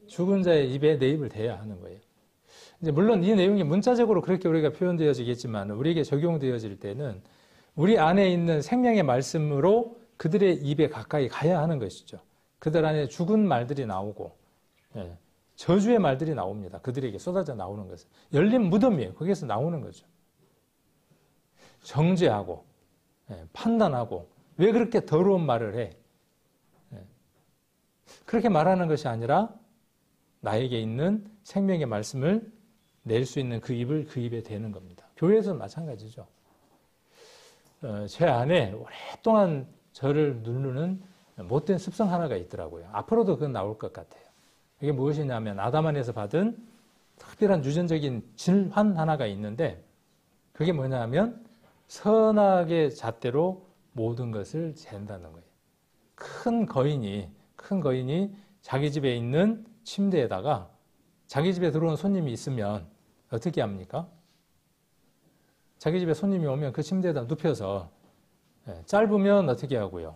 죽은 자의 입에 내 입을 대야 하는 거예요. 이제 물론 이 내용이 문자적으로 그렇게 우리가 표현되어지겠지만 우리에게 적용되어질 때는 우리 안에 있는 생명의 말씀으로 그들의 입에 가까이 가야 하는 것이죠. 그들 안에 죽은 말들이 나오고 저주의 말들이 나옵니다. 그들에게 쏟아져 나오는 것은. 열린 무덤이에요. 거기에서 나오는 거죠. 정죄하고 판단하고 왜 그렇게 더러운 말을 해? 그렇게 말하는 것이 아니라 나에게 있는 생명의 말씀을 낼 수 있는 그 입을 그 입에 대는 겁니다. 교회에서도 마찬가지죠. 제 안에 오랫동안 저를 누르는 못된 습성 하나가 있더라고요. 앞으로도 그건 나올 것 같아요. 이게 무엇이냐면 아담 안에서 받은 특별한 유전적인 질환 하나가 있는데 그게 뭐냐면 선악의 잣대로 모든 것을 잰다는 거예요. 큰 거인이 자기 집에 있는 침대에다가 자기 집에 들어온 손님이 있으면 어떻게 합니까? 자기 집에 손님이 오면 그 침대에다 눕혀서 짧으면 어떻게 하고요?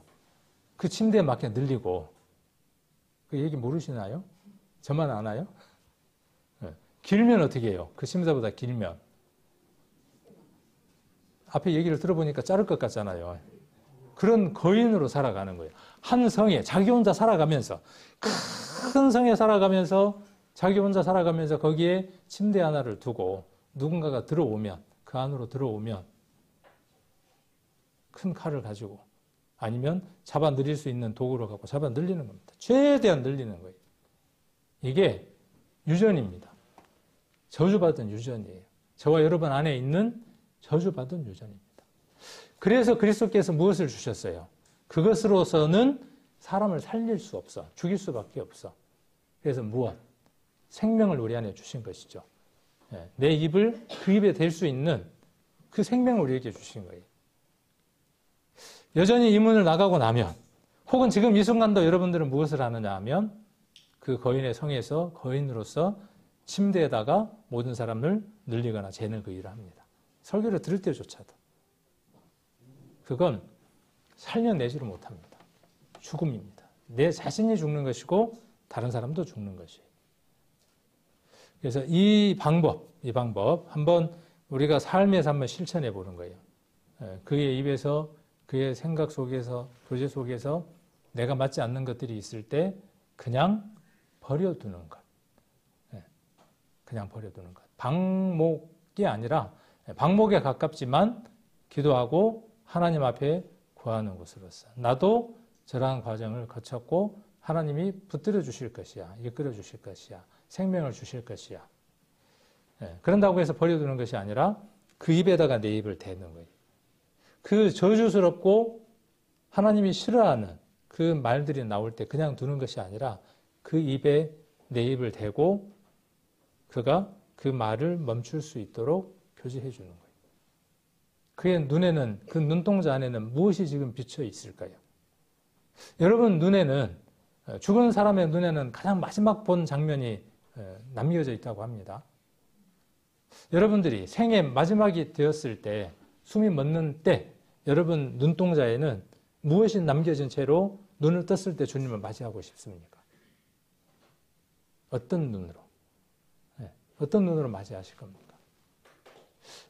그 침대에 맞게 늘리고 그 얘기 모르시나요? 저만 아나요? 길면 어떻게 해요? 그 침대보다 길면 앞에 얘기를 들어보니까 자를 것 같잖아요. 그런 거인으로 살아가는 거예요. 한 성에 자기 혼자 살아가면서 큰 성에 살아가면서 자기 혼자 살아가면서 거기에 침대 하나를 두고 누군가가 들어오면 그 안으로 들어오면 큰 칼을 가지고 아니면 잡아 늘릴 수 있는 도구를 갖고 잡아 늘리는 겁니다. 최대한 늘리는 거예요. 이게 유전입니다. 저주받은 유전이에요. 저와 여러분 안에 있는 저주받은 유전입니다. 그래서 그리스도께서 무엇을 주셨어요? 그것으로서는 사람을 살릴 수 없어. 죽일 수밖에 없어. 그래서 무엇? 생명을 우리 안에 주신 것이죠. 내 입을 그 입에 댈 수 있는 그 생명을 우리에게 주신 거예요. 여전히 이 문을 나가고 나면 혹은 지금 이 순간도 여러분들은 무엇을 하느냐 하면 그 거인의 성에서 거인으로서 침대에다가 모든 사람을 늘리거나 재는 그 일을 합니다. 설교를 들을 때조차도. 그건 살려내지를 못합니다. 죽음입니다. 내 자신이 죽는 것이고 다른 사람도 죽는 것이에요. 그래서 이 방법 한번 우리가 삶에서 한번 실천해 보는 거예요. 그의 입에서 그의 생각 속에서 교제 속에서 내가 맞지 않는 것들이 있을 때 그냥 버려두는 것. 그냥 버려두는 것. 방목이 아니라 방목에 가깝지만 기도하고 하나님 앞에 구하는 것으로서 나도 저러한 과정을 거쳤고 하나님이 붙들어 주실 것이야. 이끌어 주실 것이야. 생명을 주실 것이야. 그런다고 해서 버려두는 것이 아니라 그 입에다가 내 입을 대는 거예요. 그 저주스럽고 하나님이 싫어하는 그 말들이 나올 때 그냥 두는 것이 아니라 그 입에 내 입을 대고 그가 그 말을 멈출 수 있도록 교제해 주는 거예요. 그의 눈에는 그 눈동자 안에는 무엇이 지금 비쳐 있을까요? 여러분 눈에는 죽은 사람의 눈에는 가장 마지막 본 장면이 남겨져 있다고 합니다. 여러분들이 생의 마지막이 되었을 때 숨이 멎는 때 여러분 눈동자에는 무엇이 남겨진 채로 눈을 떴을 때 주님을 맞이하고 싶습니까? 어떤 눈으로? 어떤 눈으로 맞이하실 겁니까?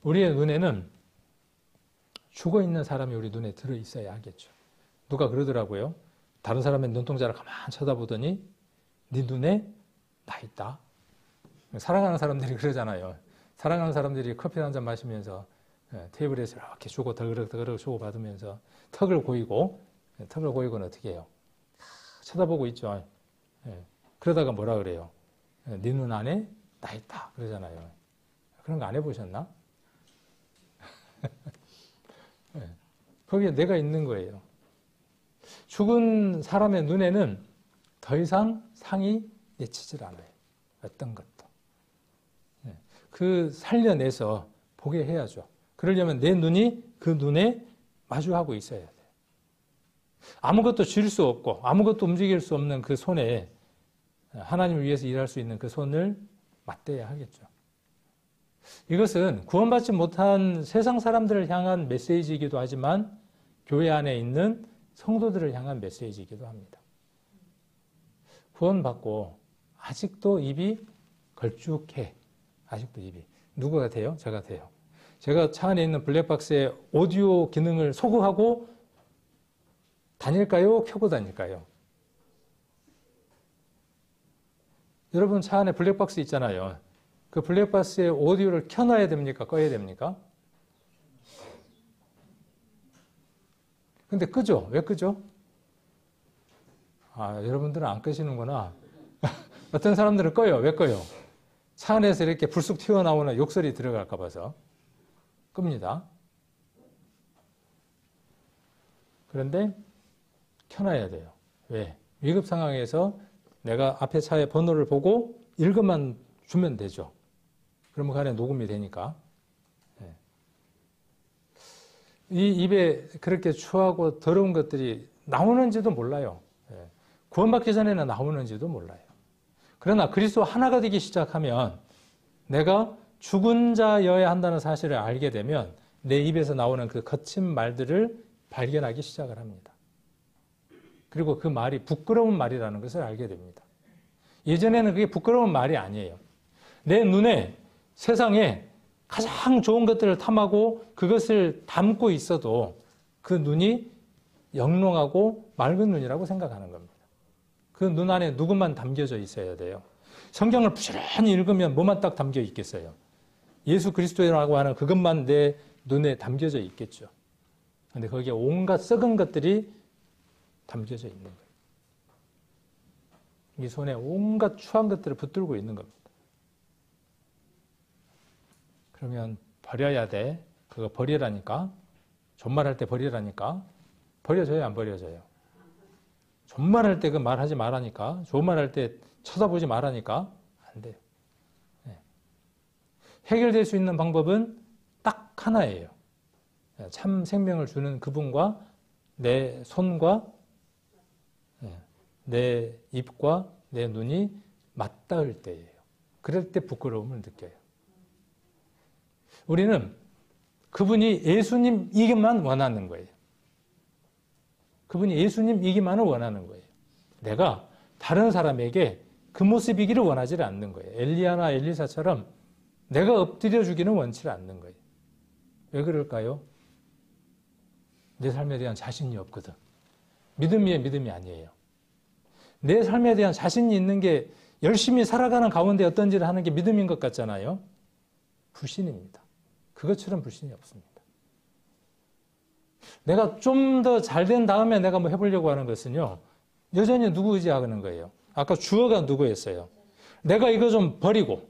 우리의 눈에는 죽어있는 사람이 우리 눈에 들어있어야 하겠죠. 누가 그러더라고요. 다른 사람의 눈동자를 가만히 쳐다보더니 네 눈에 나 있다. 사랑하는 사람들이 그러잖아요. 사랑하는 사람들이 커피 한 잔 마시면서 테이블에서 이렇게 주고 덜그럭덜그럭 주고받으면서 턱을 고이고는 어떻게 해요? 쳐다보고 있죠. 그러다가 뭐라 그래요? 네 눈 안에 나 있다. 그러잖아요. 그런 거 안 해보셨나? 거기에 내가 있는 거예요. 죽은 사람의 눈에는 더 이상 상이 내치질 않아요. 어떤 것도. 그 살려내서 보게 해야죠. 그러려면 내 눈이 그 눈에 마주하고 있어야 돼요. 아무것도 쥘 수 없고 아무것도 움직일 수 없는 그 손에 하나님을 위해서 일할 수 있는 그 손을 맞대야 하겠죠. 이것은 구원받지 못한 세상 사람들을 향한 메시지이기도 하지만 교회 안에 있는 성도들을 향한 메시지이기도 합니다. 구원받고 아직도 입이 걸쭉해. 아직도 입이. 누구가 돼요? 제가 돼요. 제가 차 안에 있는 블랙박스에 오디오 기능을 소구하고 다닐까요? 켜고 다닐까요? 여러분 차 안에 블랙박스 있잖아요. 그 블랙박스에 오디오를 켜놔야 됩니까? 꺼야 됩니까? 근데 끄죠? 왜 끄죠? 아, 여러분들은 안 끄시는구나. 어떤 사람들은 꺼요. 왜 꺼요? 차 안에서 이렇게 불쑥 튀어나오는 욕설이 들어갈까 봐서 끕니다. 그런데 켜놔야 돼요. 왜? 위급 상황에서 내가 앞에 차의 번호를 보고 읽어만 주면 되죠. 그러면 그 안에 녹음이 되니까. 이 입에 그렇게 추하고 더러운 것들이 나오는지도 몰라요. 구원받기 전에는 나오는지도 몰라요. 그러나 그리스도 하나가 되기 시작하면 내가 죽은 자여야 한다는 사실을 알게 되면 내 입에서 나오는 그 거친 말들을 발견하기 시작을 합니다. 그리고 그 말이 부끄러운 말이라는 것을 알게 됩니다. 예전에는 그게 부끄러운 말이 아니에요. 내 눈에 세상에 가장 좋은 것들을 탐하고 그것을 담고 있어도 그 눈이 영롱하고 맑은 눈이라고 생각하는 겁니다. 그 눈 안에 누구만 담겨져 있어야 돼요. 성경을 부지런히 읽으면 뭐만 딱 담겨 있겠어요? 예수 그리스도라고 하는 그것만 내 눈에 담겨져 있겠죠. 그런데 거기에 온갖 썩은 것들이 담겨져 있는 거예요. 이 손에 온갖 추한 것들을 붙들고 있는 겁니다. 그러면 버려야 돼. 그거 버리라니까. 존말할 때 버리라니까. 버려져요, 안 버려져요? 존말할 때 그 말하지 말라니까. 좋은 말할 때 쳐다보지 말라니까. 안 돼요. 네. 해결될 수 있는 방법은 딱 하나예요. 참 생명을 주는 그분과 내 손과 내 입과 내 눈이 맞닿을 때예요. 그럴 때 부끄러움을 느껴요. 우리는 그분이 예수님이기만 원하는 거예요. 그분이 예수님이기만을 원하는 거예요. 내가 다른 사람에게 그 모습이기를 원하지 않는 거예요. 엘리야나 엘리사처럼 내가 엎드려 주기는 원치 않는 거예요. 왜 그럴까요? 내 삶에 대한 자신이 없거든. 믿음이 믿음이 아니에요. 내 삶에 대한 자신이 있는 게 열심히 살아가는 가운데 어떤지를 하는 게 믿음인 것 같잖아요. 불신입니다. 그것처럼 불신이 없습니다. 내가 좀 더 잘 된 다음에 내가 뭐 해보려고 하는 것은요, 여전히 누구 의지하는 거예요. 아까 주어가 누구였어요? 내가 이거 좀 버리고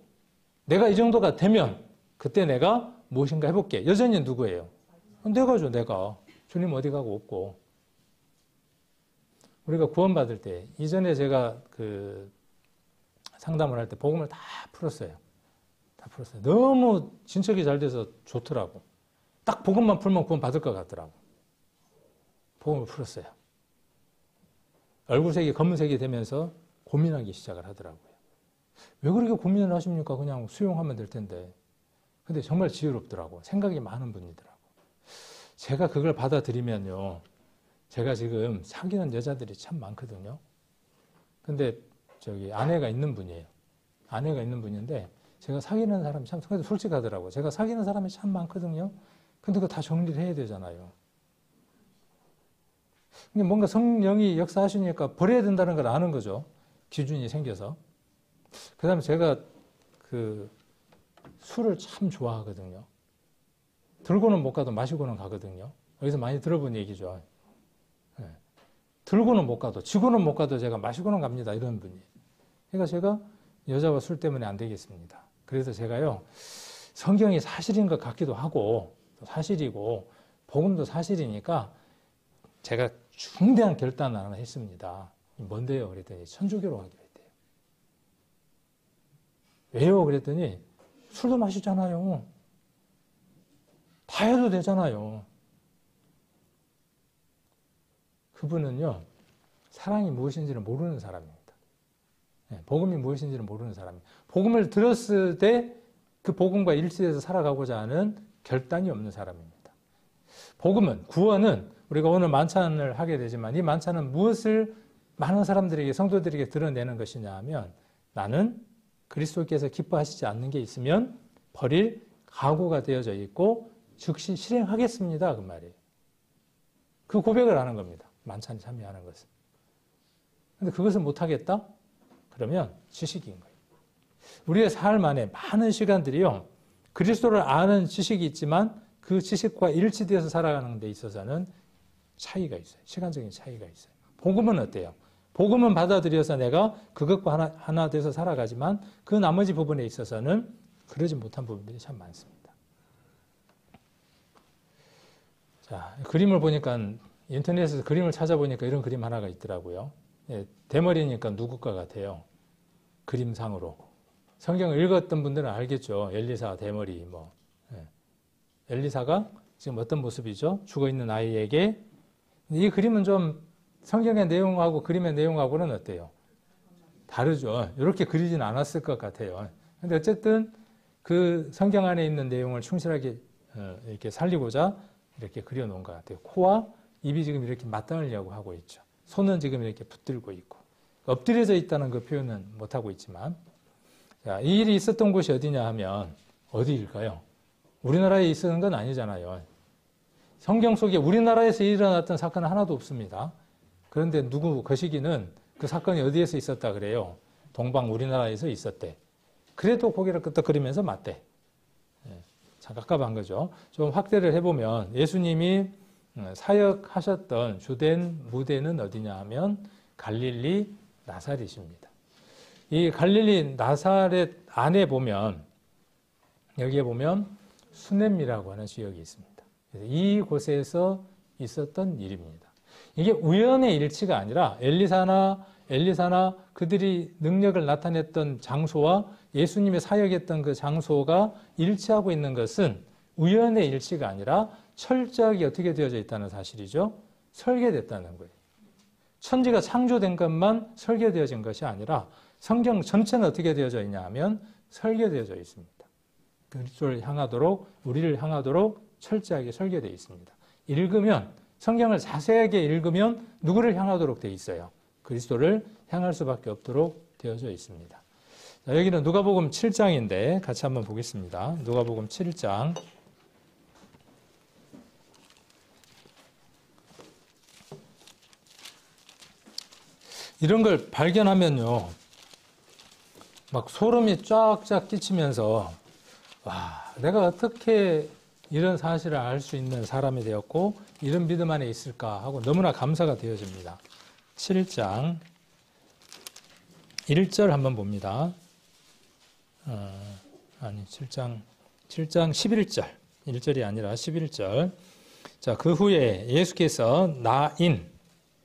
내가 이 정도가 되면 그때 내가 무엇인가 해볼게. 여전히 누구예요? 내가죠, 내가. 주님 어디 가고 없고. 우리가 구원받을 때, 이전에 제가 그 상담을 할 때 복음을 다 풀었어요. 다 풀었어요. 너무 진척이 잘 돼서 좋더라고. 딱 복음만 풀면 구원받을 것 같더라고. 복음을 풀었어요. 얼굴색이 검은색이 되면서 고민하기 시작을 하더라고요. 왜 그렇게 고민을 하십니까? 그냥 수용하면 될 텐데. 근데 정말 지혜롭더라고. 생각이 많은 분이더라고. 제가 그걸 받아들이면요. 제가 지금 사귀는 여자들이 참 많거든요. 근데 아내가 있는 분이에요. 아내가 있는 분인데 제가 사귀는 사람이 참 솔직하더라고. 제가 사귀는 사람이 참 많거든요. 근데 그거 다 정리를 해야 되잖아요. 근데 뭔가 성령이 역사하시니까 버려야 된다는 걸 아는 거죠. 기준이 생겨서. 그 다음에 제가 그 술을 참 좋아하거든요. 들고는 못 가도 마시고는 가거든요. 여기서 많이 들어본 얘기죠. 네. 들고는 못 가도, 지고는 못 가도 제가 마시고는 갑니다. 이런 분이. 그러니까 제가 여자와 술 때문에 안 되겠습니다. 그래서 제가요, 성경이 사실인 것 같기도 하고, 사실이고, 복음도 사실이니까 제가 중대한 결단을 하나 했습니다. 뭔데요? 그랬더니 천주교로 가기로 했대요. 왜요? 그랬더니 술도 마시잖아요. 다 해도 되잖아요. 그분은요, 사랑이 무엇인지를 모르는 사람입니다. 복음이 무엇인지를 모르는 사람입니다. 복음을 들었을 때 그 복음과 일치해서 살아가고자 하는 결단이 없는 사람입니다. 복음은, 구원은 우리가 오늘 만찬을 하게 되지만 이 만찬은 무엇을 많은 사람들에게, 성도들에게 드러내는 것이냐 하면 나는 그리스도께서 기뻐하시지 않는 게 있으면 버릴 각오가 되어져 있고 즉시 실행하겠습니다. 그 말이에요. 그 고백을 하는 겁니다. 만찬에 참여하는 것은. 근데 그것을 못하겠다? 그러면 지식인 거예요. 우리의 삶 안에 많은 시간들이요, 그리스도를 아는 지식이 있지만 그 지식과 일치되어서 살아가는 데 있어서는 차이가 있어요. 시간적인 차이가 있어요. 복음은 어때요? 복음은 받아들여서 내가 그것과 하나 돼서 살아가지만 그 나머지 부분에 있어서는 그러지 못한 부분들이 참 많습니다. 자, 그림을 보니까, 인터넷에서 그림을 찾아보니까 이런 그림 하나가 있더라고요. 예, 대머리니까 누구 것 같아요? 그림상으로. 성경을 읽었던 분들은 알겠죠. 엘리사 대머리 뭐. 예. 엘리사가 지금 어떤 모습이죠? 죽어있는 아이에게. 이 그림은 좀 성경의 내용하고 그림의 내용하고는 어때요? 다르죠. 이렇게 그리진 않았을 것 같아요. 근데 어쨌든 그 성경 안에 있는 내용을 충실하게 이렇게 살리고자 이렇게 그려놓은 것 같아요. 코와 입이 지금 이렇게 맞닿으려고 하고 있죠. 손은 지금 이렇게 붙들고 있고. 엎드려져 있다는 그 표현은 못하고 있지만. 자, 이 일이 있었던 곳이 어디냐 하면 어디일까요? 우리나라에 있었던 건 아니잖아요. 성경 속에 우리나라에서 일어났던 사건은 하나도 없습니다. 그런데 누구 거시기는 그 사건이 어디에서 있었다 그래요? 동방 우리나라에서 있었대. 그래도 고개를 끄덕거리면서 맞대. 참 깝깝한 거죠. 좀 확대를 해보면 예수님이 사역하셨던 주된 무대는 어디냐 하면 갈릴리 나사렛입니다. 이 갈릴리 나사렛 안에 보면, 여기에 보면 수넴이라고 하는 지역이 있습니다. 이곳에서 있었던 일입니다. 이게 우연의 일치가 아니라 엘리사나 그들이 능력을 나타냈던 장소와 예수님의 사역했던 그 장소가 일치하고 있는 것은 우연의 일치가 아니라 철저하게 어떻게 되어져 있다는 사실이죠. 설계됐다는 거예요. 천지가 창조된 것만 설계되어진 것이 아니라 성경 전체는 어떻게 되어져 있냐 하면 설계되어져 있습니다. 그리스도를 향하도록, 우리를 향하도록 철저하게 설계되어 있습니다. 읽으면, 성경을 자세하게 읽으면 누구를 향하도록 되어 있어요? 그리스도를 향할 수밖에 없도록 되어져 있습니다. 자, 여기는 누가복음 7장인데 같이 한번 보겠습니다. 누가복음 7장. 이런 걸 발견하면요, 막 소름이 쫙쫙 끼치면서, 와, 내가 어떻게 이런 사실을 알 수 있는 사람이 되었고 이런 믿음 안에 있을까 하고 너무나 감사가 되어집니다. 7장 1절 한번 봅니다. 7장 11절. 1절이 아니라 11절. 자, 그 후에 예수께서 나인,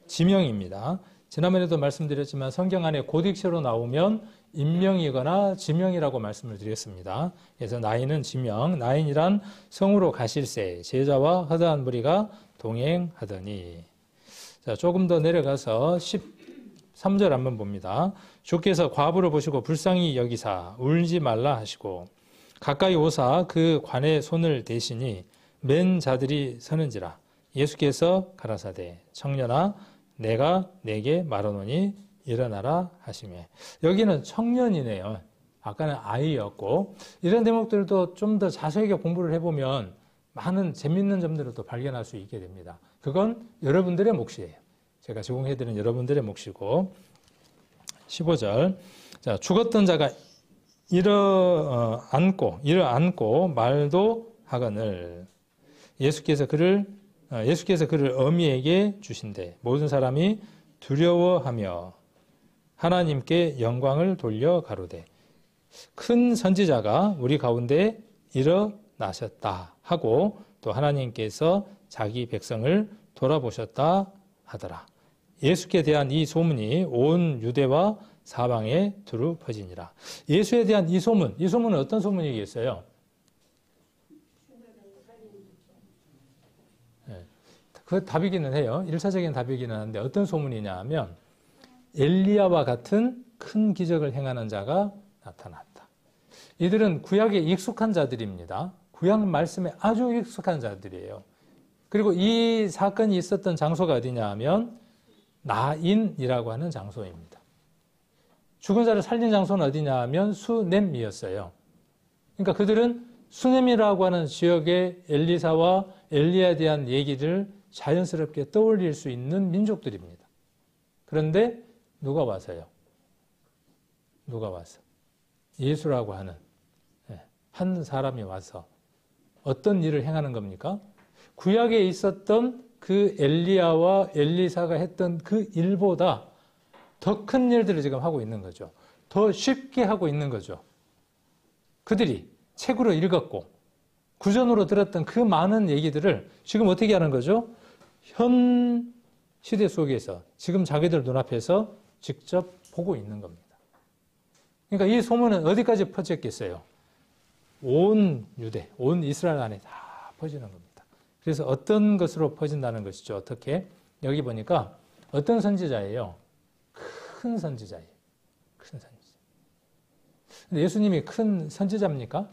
지명입니다. 지난번에도 말씀드렸지만 성경 안에 고딕체로 나오면 인명이거나 지명이라고 말씀을 드렸습니다. 그래서 나인은 지명, 나인이란 성으로 가실새, 제자와 허다한 무리가 동행하더니. 자, 조금 더 내려가서 13절 한번 봅니다. 주께서 과부를 보시고 불쌍히 여기사 울지 말라 하시고 가까이 오사 그 관에 손을 대시니 맨 자들이 서는지라. 예수께서 가라사대 청년아 내가 내게 말하노니 일어나라 하시매. 여기는 청년이네요. 아까는 아이였고, 이런 대목들도 좀 더 자세하게 공부를 해보면 많은 재밌는 점들을 또 발견할 수 있게 됩니다. 그건 여러분들의 몫이에요. 제가 제공해드린 여러분들의 몫이고. 15절. 자, 죽었던 자가 일어앉고 말도 하거늘 예수께서 그를 어미에게 주신대. 모든 사람이 두려워하며 하나님께 영광을 돌려 가로되 큰 선지자가 우리 가운데 일어나셨다 하고 또 하나님께서 자기 백성을 돌아보셨다 하더라. 예수께 대한 이 소문이 온 유대와 사방에 두루 퍼지니라. 예수에 대한 이 소문은 어떤 소문이겠어요? 그 답이기는 해요. 1차적인 답이기는 한데 어떤 소문이냐 하면 엘리야와 같은 큰 기적을 행하는 자가 나타났다. 이들은 구약에 익숙한 자들입니다. 구약 말씀에 아주 익숙한 자들이에요. 그리고 이 사건이 있었던 장소가 어디냐 하면 나인이라고 하는 장소입니다. 죽은 자를 살린 장소는 어디냐 하면 수넴이었어요. 그러니까 그들은 수넴이라고 하는 지역의 엘리사와 엘리야에 대한 얘기를 자연스럽게 떠올릴 수 있는 민족들입니다. 그런데 누가 와서요? 누가 와서? 예수라고 하는 한 사람이 와서 어떤 일을 행하는 겁니까? 구약에 있었던 그 엘리야와 엘리사가 했던 그 일보다 더 큰 일들을 지금 하고 있는 거죠. 더 쉽게 하고 있는 거죠. 그들이 책으로 읽었고 구전으로 들었던 그 많은 얘기들을 지금 어떻게 하는 거죠? 현 시대 속에서 지금 자기들 눈앞에서 직접 보고 있는 겁니다. 그러니까 이 소문은 어디까지 퍼졌겠어요? 온 유대, 온 이스라엘 안에 다 퍼지는 겁니다. 그래서 어떤 것으로 퍼진다는 것이죠. 어떻게? 여기 보니까 어떤 선지자예요? 큰 선지자예요. 큰 선지자. 근데 예수님이 큰 선지자입니까?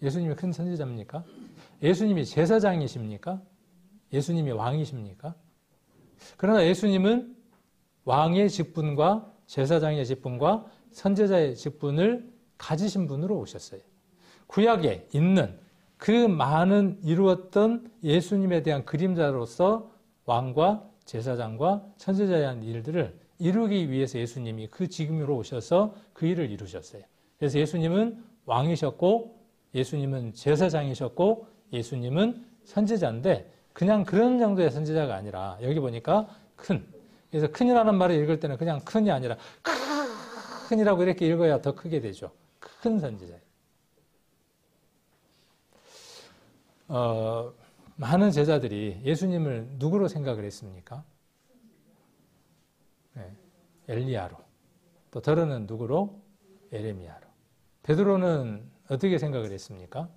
예수님이 큰 선지자입니까? 예수님이 제사장이십니까? 예수님이 왕이십니까? 그러나 예수님은 왕의 직분과 제사장의 직분과 선지자의 직분을 가지신 분으로 오셨어요. 구약에 있는 그 많은 이루었던 예수님에 대한 그림자로서 왕과 제사장과 선지자에 대한 일들을 이루기 위해서 예수님이 그 지금으로 오셔서 그 일을 이루셨어요. 그래서 예수님은 왕이셨고 예수님은 제사장이셨고 예수님은 선지자인데 그냥 그런 정도의 선지자가 아니라 여기 보니까 큰. 그래서 큰이라는 말을 읽을 때는 그냥 큰이 아니라 큰이라고 이렇게 읽어야 더 크게 되죠. 큰 선지자예요. 많은 제자들이 예수님을 누구로 생각을 했습니까? 네, 엘리야로. 또 더러는 누구로? 에레미야로. 베드로는 어떻게 생각을 했습니까?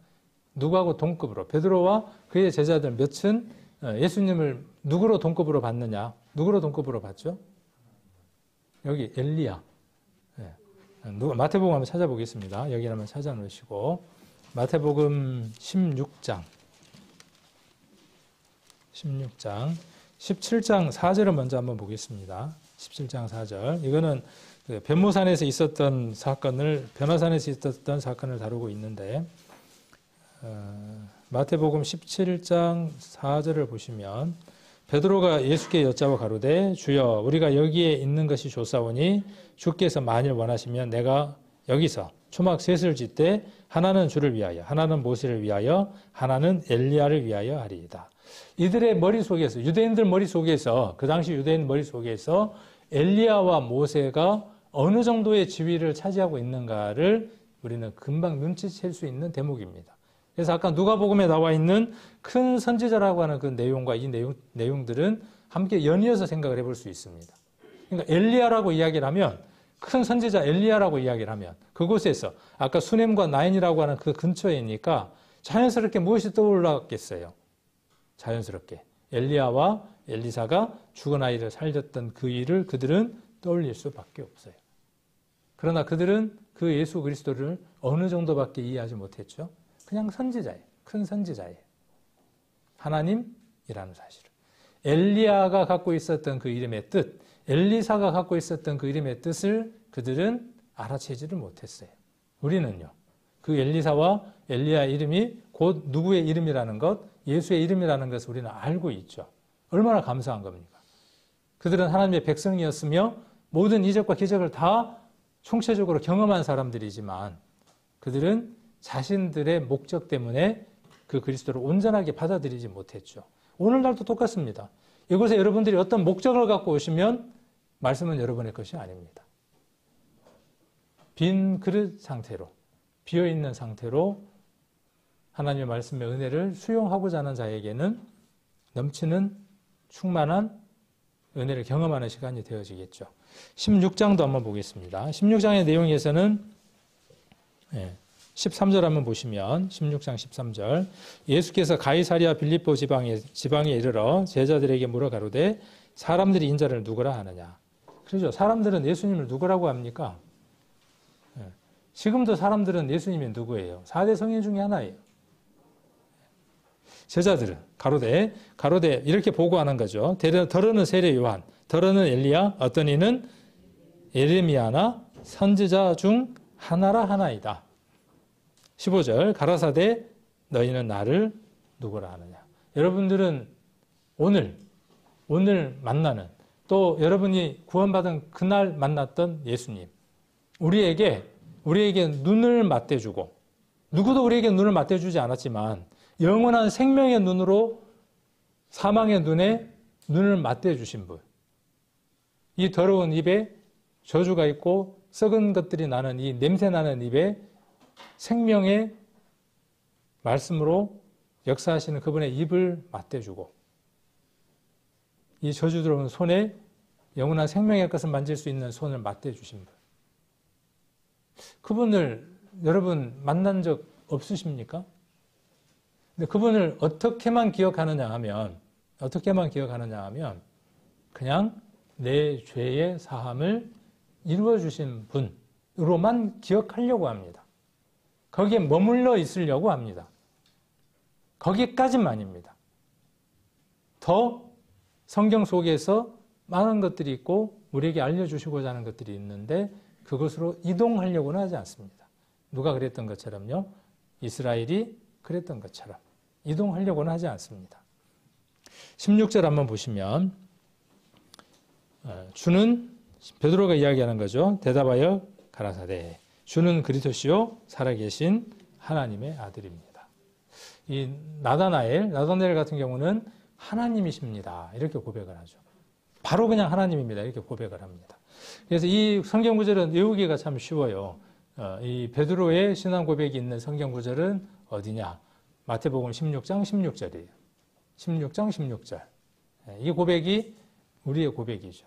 누구하고 동급으로? 베드로와 그의 제자들 몇은 예수님을 누구로 동급으로 봤느냐? 누구로 동급으로 봤죠? 여기 엘리야. 네. 마태복음 한번 찾아보겠습니다. 여기 한번 찾아놓으시고 마태복음 16장 17장 4절을 먼저 한번 보겠습니다. 17장 4절. 이거는 그 변모산에서 있었던 사건을 변화산에서 있었던 사건을 다루고 있는데 마태복음 17장 4절을 보시면 베드로가 예수께 여짜고 가로되 주여 우리가 여기에 있는 것이 좋사오니 주께서 만일 원하시면 내가 여기서 초막 셋을 짓되 하나는 주를 위하여 하나는 모세를 위하여 하나는 엘리야를 위하여 하리이다. 이들의 머릿속에서 유대인들 머릿속에서 그 당시 유대인 머릿속에서 엘리야와 모세가 어느 정도의 지위를 차지하고 있는가를 우리는 금방 눈치챌 수 있는 대목입니다. 그래서 아까 누가복음에 나와 있는 큰 선지자라고 하는 그 내용과 이 내용들은 함께 연이어서 생각을 해볼 수 있습니다. 그러니까 엘리야라고 이야기를 하면 큰 선지자 엘리야라고 이야기를 하면 그곳에서 아까 수넴과 나인이라고 하는 그 근처이니까 자연스럽게 무엇이 떠올랐겠어요? 자연스럽게 엘리야와 엘리사가 죽은 아이를 살렸던 그 일을 그들은 떠올릴 수밖에 없어요. 그러나 그들은 그 예수 그리스도를 어느 정도밖에 이해하지 못했죠. 그냥 선지자예요. 큰 선지자예요. 하나님이라는 사실을. 엘리야가 갖고 있었던 그 이름의 뜻, 엘리사가 갖고 있었던 그 이름의 뜻을 그들은 알아채지를 못했어요. 우리는요. 그 엘리사와 엘리야 이름이 곧 누구의 이름이라는 것, 예수의 이름이라는 것을 우리는 알고 있죠. 얼마나 감사한 겁니까? 그들은 하나님의 백성이었으며 모든 이적과 기적을 다 총체적으로 경험한 사람들이지만 그들은 자신들의 목적 때문에 그 그리스도를 온전하게 받아들이지 못했죠. 오늘날도 똑같습니다. 이곳에 여러분들이 어떤 목적을 갖고 오시면 말씀은 여러분의 것이 아닙니다. 빈 그릇 상태로, 비어있는 상태로 하나님의 말씀의 은혜를 수용하고자 하는 자에게는 넘치는 충만한 은혜를 경험하는 시간이 되어지겠죠. 16장도 한번 보겠습니다. 16장의 내용에서는 13절 한번 보시면 16장 13절 예수께서 가이사랴 빌립보 지방에 이르러 제자들에게 물어 가로되 사람들이 인자를 누구라 하느냐. 그렇죠. 사람들은 예수님을 누구라고 합니까? 지금도 사람들은 예수님이 누구예요? 4대 성인 중에 하나예요. 제자들은 가로되 이렇게 보고하는 거죠. 더러는 세례 요한, 더러는 엘리야, 어떤 이는 예레미야나 선지자 중 하나라 하나이다. 15절 가라사대 너희는 나를 누구라 하느냐. 여러분들은 오늘 만나는, 또 여러분이 구원받은 그날 만났던 예수님, 우리에게 눈을 맞대주고, 누구도 우리에게 눈을 맞대주지 않았지만 영원한 생명의 눈으로 사망의 눈을 맞대주신 분, 이 더러운 입에 저주가 있고 썩은 것들이 나는 이 냄새나는 입에 생명의 말씀으로 역사하시는 그분의 입을 맞대주고, 이 저주 들어온 손에 영원한 생명의 것을 만질 수 있는 손을 맞대주신 분, 그분을 여러분 만난 적 없으십니까? 근데 그분을 어떻게만 기억하느냐 하면 그냥 내 죄의 사함을 이루어주신 분으로만 기억하려고 합니다. 거기에 머물러 있으려고 합니다. 거기까지만입니다. 더 성경 속에서 많은 것들이 있고 우리에게 알려주시고자 하는 것들이 있는데 그것으로 이동하려고는 하지 않습니다. 누가 그랬던 것처럼요. 이스라엘이 그랬던 것처럼 이동하려고는 하지 않습니다. 16절 한번 보시면 주는 베드로가 이야기하는 거죠. 대답하여 가라사대 주는 그리스도시요 살아계신 하나님의 아들입니다. 이 나다나엘 같은 경우는 하나님이십니다. 이렇게 고백을 하죠. 바로 그냥 하나님입니다. 이렇게 고백을 합니다. 그래서 이 성경 구절은 외우기가 참 쉬워요. 이 베드로의 신앙 고백이 있는 성경 구절은 어디냐? 마태복음 16장 16절이에요. 16장 16절. 이 고백이 우리의 고백이죠.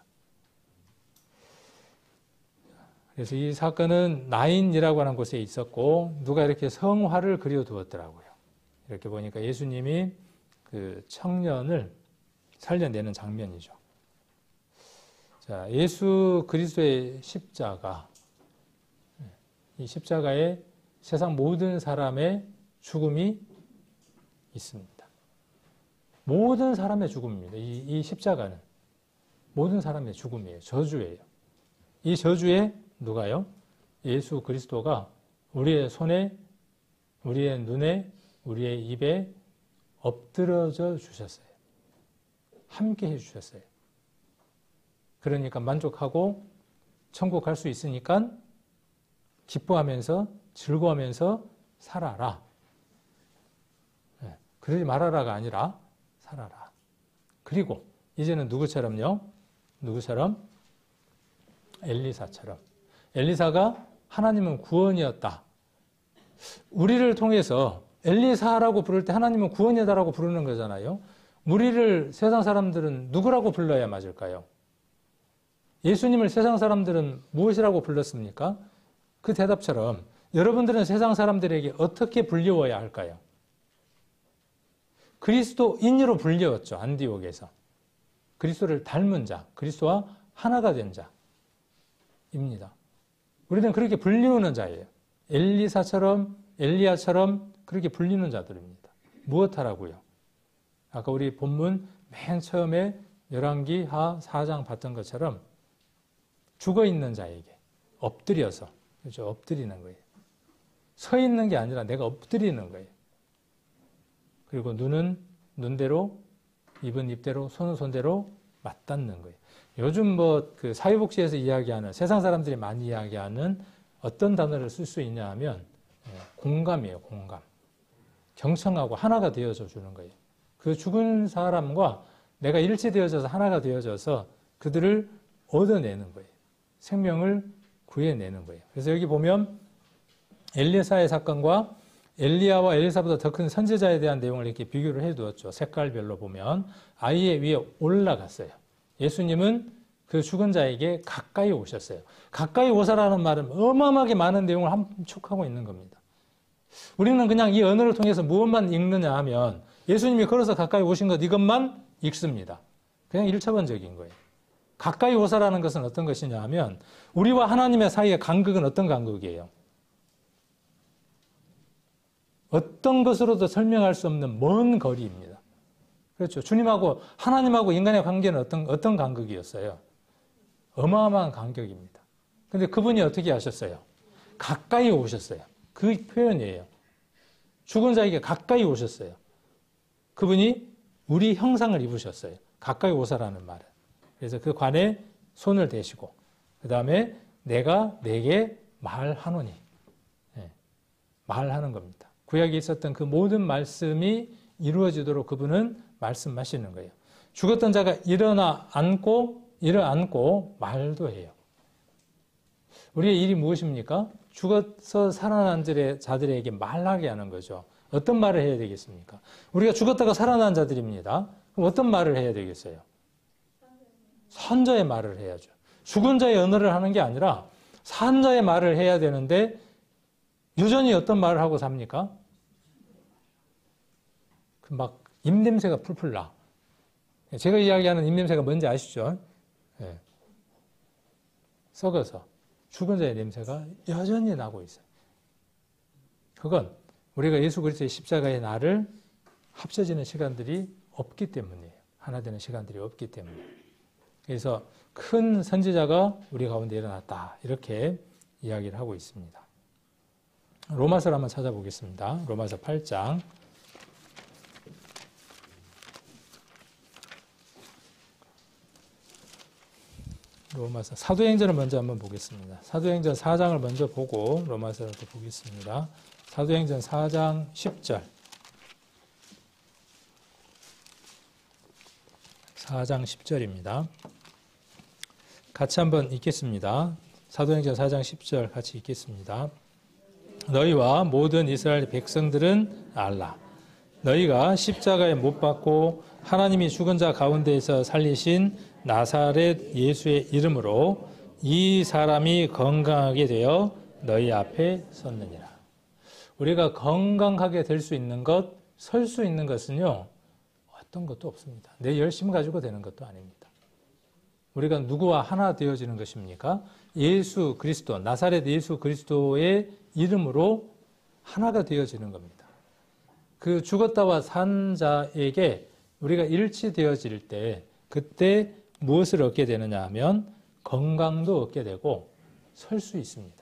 그래서 이 사건은 나인이라고 하는 곳에 있었고 누가 이렇게 성화를 그려두었더라고요. 이렇게 보니까 예수님이 그 청년을 살려내는 장면이죠. 자, 예수 그리스도의 십자가, 이 십자가에 세상 모든 사람의 죽음이 있습니다. 모든 사람의 죽음입니다. 이 십자가는 모든 사람의 죽음이에요. 저주예요. 이 저주에 누가요? 예수 그리스도가 우리의 손에, 우리의 눈에, 우리의 입에 엎드러져 주셨어요. 함께 해 주셨어요. 그러니까 만족하고 천국 갈 수 있으니까 기뻐하면서 즐거워하면서 살아라. 그러지 말아라가 아니라 살아라. 그리고 이제는 누구처럼요? 엘리사처럼. 엘리사가 하나님은 구원이었다. 우리를 통해서 엘리사라고 부를 때 하나님은 구원이다라고 부르는 거잖아요. 우리를 세상 사람들은 누구라고 불러야 맞을까요? 예수님을 세상 사람들은 무엇이라고 불렀습니까? 그 대답처럼 여러분들은 세상 사람들에게 어떻게 불리워야 할까요? 그리스도인으로 불리웠죠. 안디옥에서. 그리스도를 닮은 자, 그리스도와 하나가 된 자입니다. 우리는 그렇게 불리우는 자예요. 엘리사처럼, 엘리야처럼 그렇게 불리는 자들입니다. 무엇하라고요? 아까 우리 본문 맨 처음에 열왕기하 4장 봤던 것처럼 죽어있는 자에게 엎드려서, 그렇죠? 엎드리는 거예요. 서 있는 게 아니라 내가 엎드리는 거예요. 그리고 눈은 눈대로, 입은 입대로, 손은 손대로 맞닿는 거예요. 요즘 그 사회복지에서 이야기하는, 세상 사람들이 많이 이야기하는 어떤 단어를 쓸 수 있냐 하면 공감이에요. 공감. 경청하고 하나가 되어져 주는 거예요. 그 죽은 사람과 내가 일치되어져서 하나가 되어져서 그들을 얻어내는 거예요. 생명을 구해내는 거예요. 그래서 여기 보면 엘리사의 사건과 엘리야와 엘리사보다 더 큰 선지자에 대한 내용을 이렇게 비교를 해두었죠. 색깔별로 보면 아예 위에 올라갔어요. 예수님은 그 죽은 자에게 가까이 오셨어요. 가까이 오사라는 말은 어마어마하게 많은 내용을 함축하고 있는 겁니다. 우리는 그냥 이 언어를 통해서 무엇만 읽느냐 하면 예수님이 걸어서 가까이 오신 것 이것만 읽습니다. 그냥 1차원적인 거예요. 가까이 오사라는 것은 어떤 것이냐 하면 우리와 하나님의 사이의 간극은 어떤 간극이에요? 어떤 것으로도 설명할 수 없는 먼 거리입니다. 그렇죠. 주님하고 하나님하고 인간의 관계는 어떤 간격이었어요? 어마어마한 간격입니다. 근데 그분이 어떻게 하셨어요? 가까이 오셨어요. 그 표현이에요. 죽은 자에게 가까이 오셨어요. 그분이 우리 형상을 입으셨어요. 가까이 오사라는 말은. 그래서 그 관에 손을 대시고 그 다음에 내가 내게 말하노니, 말하는 겁니다. 구약에 있었던 그 모든 말씀이 이루어지도록 그분은 말씀하시는 거예요. 죽었던 자가 일어나앉고 말도 해요. 우리의 일이 무엇입니까? 죽어서 살아난 자들에게 말하게 하는 거죠. 어떤 말을 해야 되겠습니까? 우리가 죽었다가 살아난 자들입니다. 그럼 어떤 말을 해야 되겠어요? 선자의 말을 해야죠. 죽은 자의 언어를 하는 게 아니라 산자의 말을 해야 되는데 여전히 어떤 말을 하고 삽니까? 막 입냄새가 풀풀 나. 제가 이야기하는 입냄새가 뭔지 아시죠? 네. 썩어서 죽은 자의 냄새가 여전히 나고 있어요. 그건 우리가 예수 그리스도의 십자가의 날을 합쳐지는 시간들이 없기 때문이에요. 하나 되는 시간들이 없기 때문에. 그래서 큰 선지자가 우리 가운데 일어났다. 이렇게 이야기를 하고 있습니다. 로마서를 한번 찾아보겠습니다. 로마서 8장. 로마서 사도행전을 먼저 한번 보겠습니다. 사도행전 4장을 먼저 보고 로마서를 또 보겠습니다. 사도행전 4장 10절. 4장 10절입니다. 같이 한번 읽겠습니다. 사도행전 4장 10절 같이 읽겠습니다. 너희와 모든 이스라엘 백성들은 알라. 너희가 십자가에 못 박고 하나님이 죽은 자 가운데에서 살리신 나사렛 예수의 이름으로 이 사람이 건강하게 되어 너희 앞에 섰느니라. 우리가 건강하게 될 수 있는 것, 설 수 있는 것은요, 어떤 것도 없습니다. 내 열심 가지고 되는 것도 아닙니다. 우리가 누구와 하나 되어지는 것입니까? 예수 그리스도, 나사렛 예수 그리스도의 이름으로 하나가 되어지는 겁니다. 그 죽었다와 산 자에게 우리가 일치되어질 때 그때 무엇을 얻게 되느냐 하면 건강도 얻게 되고 설 수 있습니다.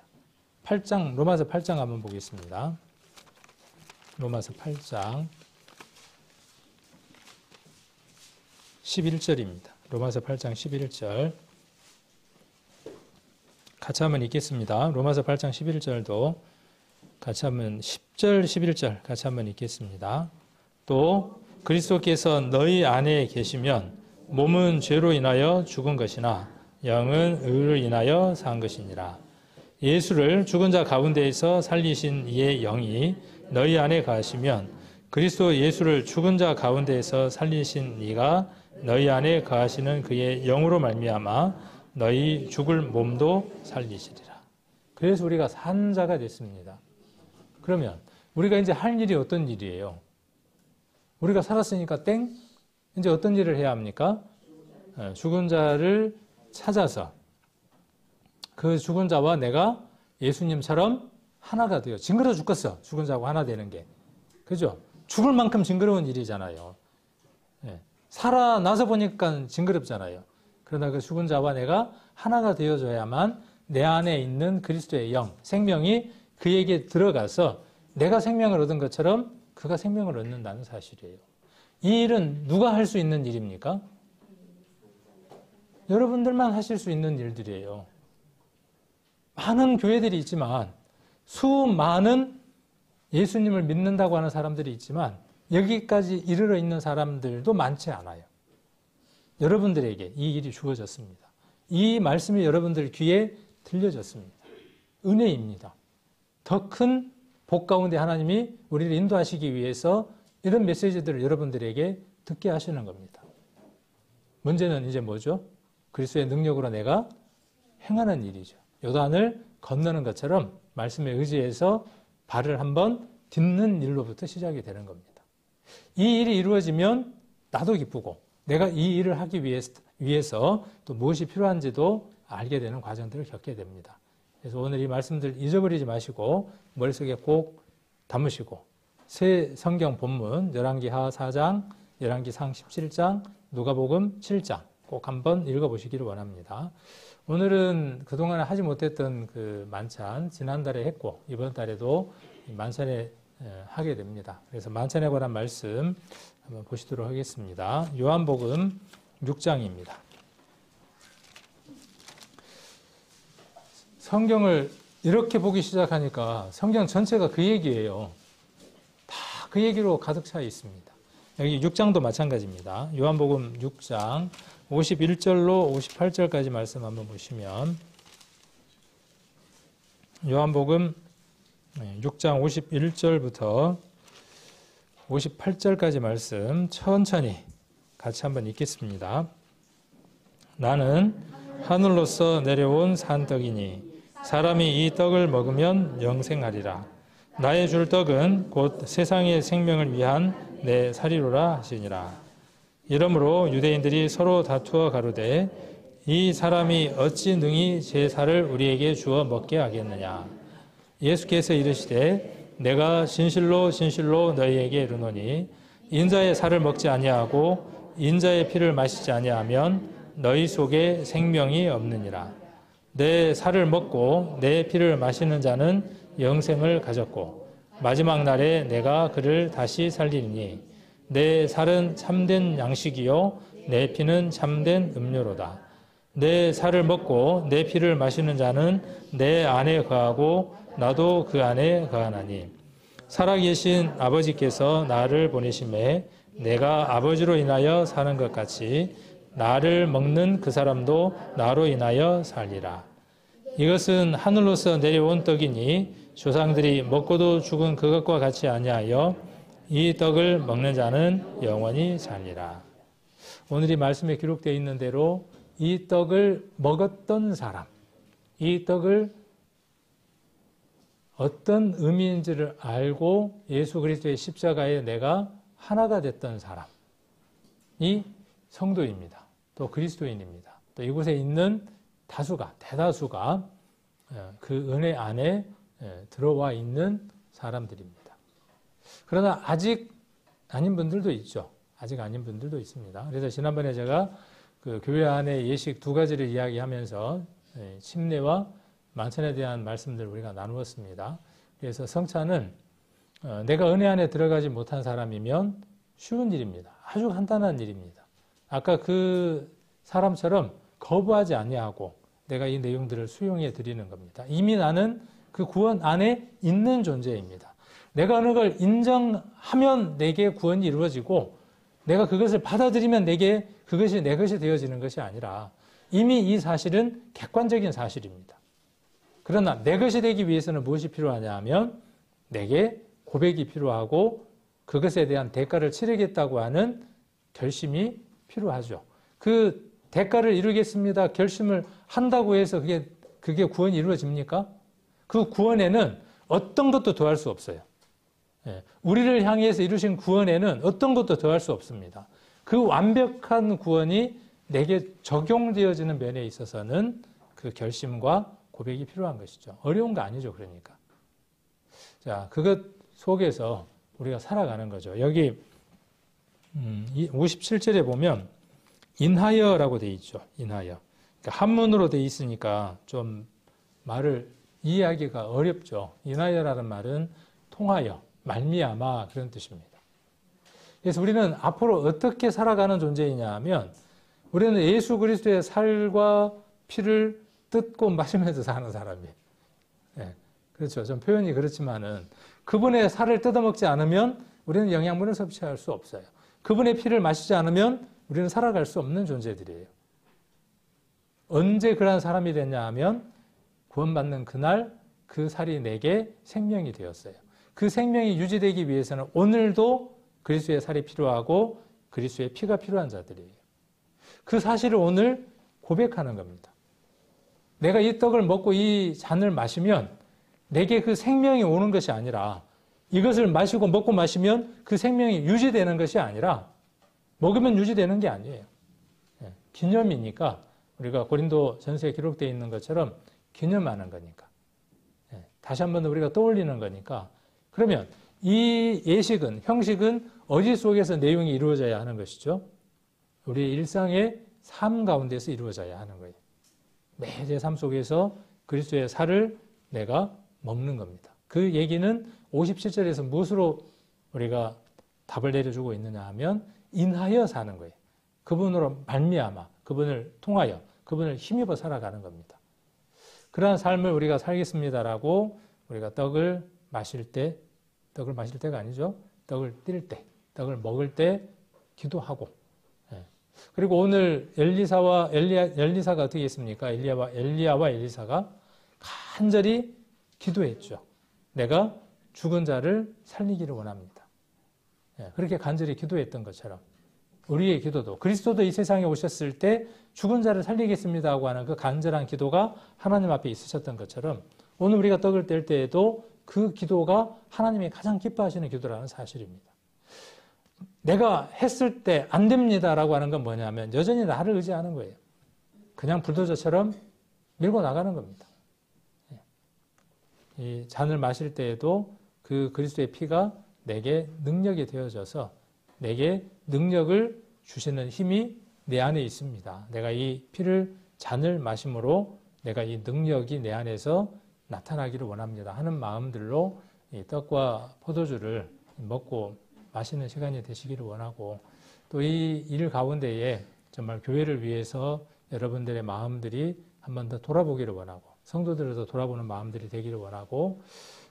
8장, 로마서 8장 한번 보겠습니다. 로마서 8장 11절입니다. 로마서 8장 11절 같이 한번 읽겠습니다. 로마서 8장 11절도 같이 한번 10절 11절 같이 한번 읽겠습니다. 또 그리스도께서 너희 안에 계시면 몸은 죄로 인하여 죽은 것이나 영은 의를 인하여 산 것이니라. 예수를 죽은 자 가운데에서 살리신 이의 영이 너희 안에 거하시면 그리스도 예수를 죽은 자 가운데에서 살리신 이가 너희 안에 거하시는 그의 영으로 말미암아 너희 죽을 몸도 살리시리라. 그래서 우리가 산 자가 됐습니다. 그러면 우리가 이제 할 일이 어떤 일이에요? 우리가 살았으니까 땡? 이제 어떤 일을 해야 합니까? 죽은 자를 찾아서 그 죽은 자와 내가 예수님처럼 하나가 되어 징그러 죽겠어. 죽은 자하고 하나 되는 게. 그죠? 죽을 만큼 징그러운 일이잖아요. 살아나서 보니까 징그럽잖아요. 그러나 그 죽은 자와 내가 하나가 되어줘야만 내 안에 있는 그리스도의 영, 생명이 그에게 들어가서 내가 생명을 얻은 것처럼 그가 생명을 얻는다는 사실이에요. 이 일은 누가 할 수 있는 일입니까? 여러분들만 하실 수 있는 일들이에요. 많은 교회들이 있지만 수많은 예수님을 믿는다고 하는 사람들이 있지만 여기까지 이르러 있는 사람들도 많지 않아요. 여러분들에게 이 일이 주어졌습니다. 이 말씀이 여러분들 귀에 들려졌습니다. 은혜입니다. 더 큰 복 가운데 하나님이 우리를 인도하시기 위해서 이런 메시지들을 여러분들에게 듣게 하시는 겁니다. 문제는 이제 뭐죠? 그리스도의 능력으로 내가 행하는 일이죠. 요단을 건너는 것처럼 말씀에 의지해서 발을 한번 딛는 일로부터 시작이 되는 겁니다. 이 일이 이루어지면 나도 기쁘고 내가 이 일을 하기 위해서 또 무엇이 필요한지도 알게 되는 과정들을 겪게 됩니다. 그래서 오늘 이 말씀들 잊어버리지 마시고 머릿속에 꼭 담으시고 세 성경 본문 열왕기하 4장, 열왕기상 17장, 누가복음 7장 꼭 한번 읽어보시기를 원합니다. 오늘은 그동안 하지 못했던 그 만찬 지난달에 했고 이번 달에도 만찬에 하게 됩니다. 그래서 만찬에 관한 말씀 한번 보시도록 하겠습니다. 요한복음 6장입니다. 성경을 이렇게 보기 시작하니까 성경 전체가 그 얘기예요. 다 그 얘기로 가득 차 있습니다. 여기 6장도 마찬가지입니다. 요한복음 6장 51절로 58절까지 말씀 한번 보시면 요한복음 6장 51절부터 58절까지 말씀 천천히 같이 한번 읽겠습니다. 나는 하늘로서 내려온 산떡이니 사람이 이 떡을 먹으면 영생하리라. 나의 줄 떡은 곧 세상의 생명을 위한 내 살이로라 하시니라. 이러므로 유대인들이 서로 다투어 가로되 이 사람이 어찌 능히 제 살을 우리에게 주어 먹게 하겠느냐. 예수께서 이르시되 내가 진실로 진실로 너희에게 이르노니 인자의 살을 먹지 아니하고 인자의 피를 마시지 아니하면 너희 속에 생명이 없느니라. 내 살을 먹고 내 피를 마시는 자는 영생을 가졌고 마지막 날에 내가 그를 다시 살리니 내 살은 참된 양식이요 내 피는 참된 음료로다. 내 살을 먹고 내 피를 마시는 자는 내 안에 거하고 나도 그 안에 거하나니 살아계신 아버지께서 나를 보내심에 내가 아버지로 인하여 사는 것 같이 나를 먹는 그 사람도 나로 인하여 살리라. 이것은 하늘로서 내려온 떡이니 조상들이 먹고도 죽은 그것과 같이 아니하여 이 떡을 먹는 자는 영원히 살리라. 오늘 이 말씀에 기록되어 있는 대로 이 떡을 먹었던 사람, 이 떡을 어떤 의미인지를 알고 예수 그리스도의 십자가에 내가 하나가 됐던 사람이 성도입니다. 또 그리스도인입니다. 또 이곳에 있는 대다수가 그 은혜 안에 들어와 있는 사람들입니다. 그러나 아직 아닌 분들도 있죠. 아직 아닌 분들도 있습니다. 그래서 지난번에 제가 그 교회 안에 예식 두 가지를 이야기하면서 침례와 만찬에 대한 말씀들을 우리가 나누었습니다. 그래서 성찬은 내가 은혜 안에 들어가지 못한 사람이면 쉬운 일입니다. 아주 간단한 일입니다. 아까 그 사람처럼 거부하지 아니하고 내가 이 내용들을 수용해 드리는 겁니다. 이미 나는 그 구원 안에 있는 존재입니다. 내가 어느 걸 인정하면 내게 구원이 이루어지고 내가 그것을 받아들이면 내게 그것이 내 것이 되어지는 것이 아니라 이미 이 사실은 객관적인 사실입니다. 그러나 내 것이 되기 위해서는 무엇이 필요하냐 하면 내게 고백이 필요하고 그것에 대한 대가를 치르겠다고 하는 결심이 필요하죠. 그 대가를 이루겠습니다. 결심을 한다고 해서 그게 구원이 이루어집니까? 그 구원에는 어떤 것도 더할 수 없어요. 우리를 향해서 이루신 구원에는 어떤 것도 더할 수 없습니다. 그 완벽한 구원이 내게 적용되어지는 면에 있어서는 그 결심과 고백이 필요한 것이죠. 어려운 거 아니죠. 그러니까. 자, 그것 속에서 우리가 살아가는 거죠. 여기 57절에 보면 인하여라고 되어 있죠. 인하여. 그러니까 한문으로 되어 있으니까 좀 말을 이해하기가 어렵죠. 인하여라는 말은 통하여, 말미암아 그런 뜻입니다. 그래서 우리는 앞으로 어떻게 살아가는 존재이냐 하면 우리는 예수 그리스도의 살과 피를 뜯고 마시면서 사는 사람이에요. 네, 그렇죠. 좀 표현이 그렇지만은 그분의 살을 뜯어먹지 않으면 우리는 영양분을 섭취할 수 없어요. 그분의 피를 마시지 않으면 우리는 살아갈 수 없는 존재들이에요. 언제 그러한 사람이 됐냐 하면 구원받는 그날 그 살이 내게 생명이 되었어요. 그 생명이 유지되기 위해서는 오늘도 그리스도의 살이 필요하고 그리스도의 피가 필요한 자들이에요. 그 사실을 오늘 고백하는 겁니다. 내가 이 떡을 먹고 이 잔을 마시면 내게 그 생명이 오는 것이 아니라 이것을 마시고 먹고 마시면 그 생명이 유지되는 것이 아니라 먹으면 유지되는 게 아니에요. 기념이니까 우리가 고린도 전서에 기록되어 있는 것처럼 기념하는 거니까. 다시 한번 우리가 떠올리는 거니까. 그러면 이 예식은, 형식은 어디 속에서 내용이 이루어져야 하는 것이죠? 우리의 일상의 삶 가운데서 이루어져야 하는 거예요. 매일의 삶 속에서 그리스도의 살을 내가 먹는 겁니다. 그 얘기는 57절에서 무엇으로 우리가 답을 내려주고 있느냐 하면 인하여 사는 거예요. 그분으로 말미암아, 그분을 통하여, 그분을 힘입어 살아가는 겁니다. 그러한 삶을 우리가 살겠습니다라고 우리가 떡을 마실 때가 아니죠. 떡을 띨 때, 떡을 먹을 때 기도하고. 그리고 오늘 엘리사가 어떻게 했습니까? 엘리야와 엘리사가 간절히 기도했죠. 내가 죽은 자를 살리기를 원합니다. 그렇게 간절히 기도했던 것처럼 우리의 기도도 그리스도도 이 세상에 오셨을 때 죽은 자를 살리겠습니다 하고 하는 그 간절한 기도가 하나님 앞에 있으셨던 것처럼 오늘 우리가 떡을 뗄 때에도 그 기도가 하나님이 가장 기뻐하시는 기도라는 사실입니다. 내가 했을 때 안 됩니다라고 하는 건 뭐냐면 여전히 나를 의지하는 거예요. 그냥 불도저처럼 밀고 나가는 겁니다. 이 잔을 마실 때에도 그 그리스도의 피가 내게 능력이 되어져서 내게 능력을 주시는 힘이 내 안에 있습니다. 내가 이 잔을 마심으로 내가 이 능력이 내 안에서 나타나기를 원합니다 하는 마음들로 이 떡과 포도주를 먹고 마시는 시간이 되시기를 원하고 또 이 일 가운데에 정말 교회를 위해서 여러분들의 마음들이 한 번 더 돌아보기를 원하고 성도들을 더 돌아보는 마음들이 되기를 원하고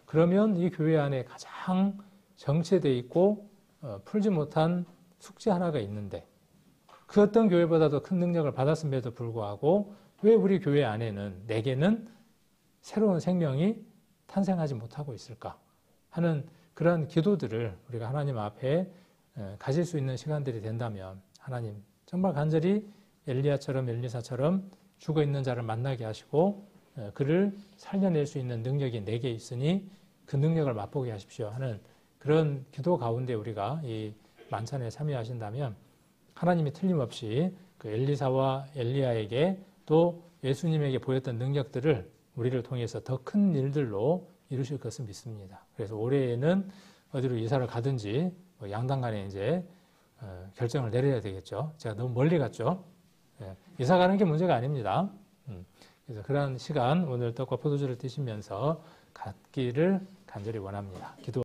그러면 이 교회 안에 가장 정체되어 있고 풀지 못한 숙제 하나가 있는데 그 어떤 교회보다도 큰 능력을 받았음에도 불구하고 왜 우리 교회 안에는 내게는 새로운 생명이 탄생하지 못하고 있을까 하는 그런 기도들을 우리가 하나님 앞에 가질 수 있는 시간들이 된다면 하나님 정말 간절히 엘리야처럼 엘리사처럼 죽어있는 자를 만나게 하시고 그를 살려낼 수 있는 능력이 내게 있으니 그 능력을 맛보게 하십시오 하는 그런 기도 가운데 우리가 이 만찬에 참여하신다면 하나님이 틀림없이 그 엘리사와 엘리야에게 또 예수님에게 보였던 능력들을 우리를 통해서 더 큰 일들로 이루실 것을 믿습니다. 그래서 올해에는 어디로 이사를 가든지 양당 간에 이제 결정을 내려야 되겠죠. 제가 너무 멀리 갔죠. 이사 가는 게 문제가 아닙니다. 그래서 그런 시간 오늘 떡과 포도주를 드시면서 갖기를 간절히 원합니다. 기도.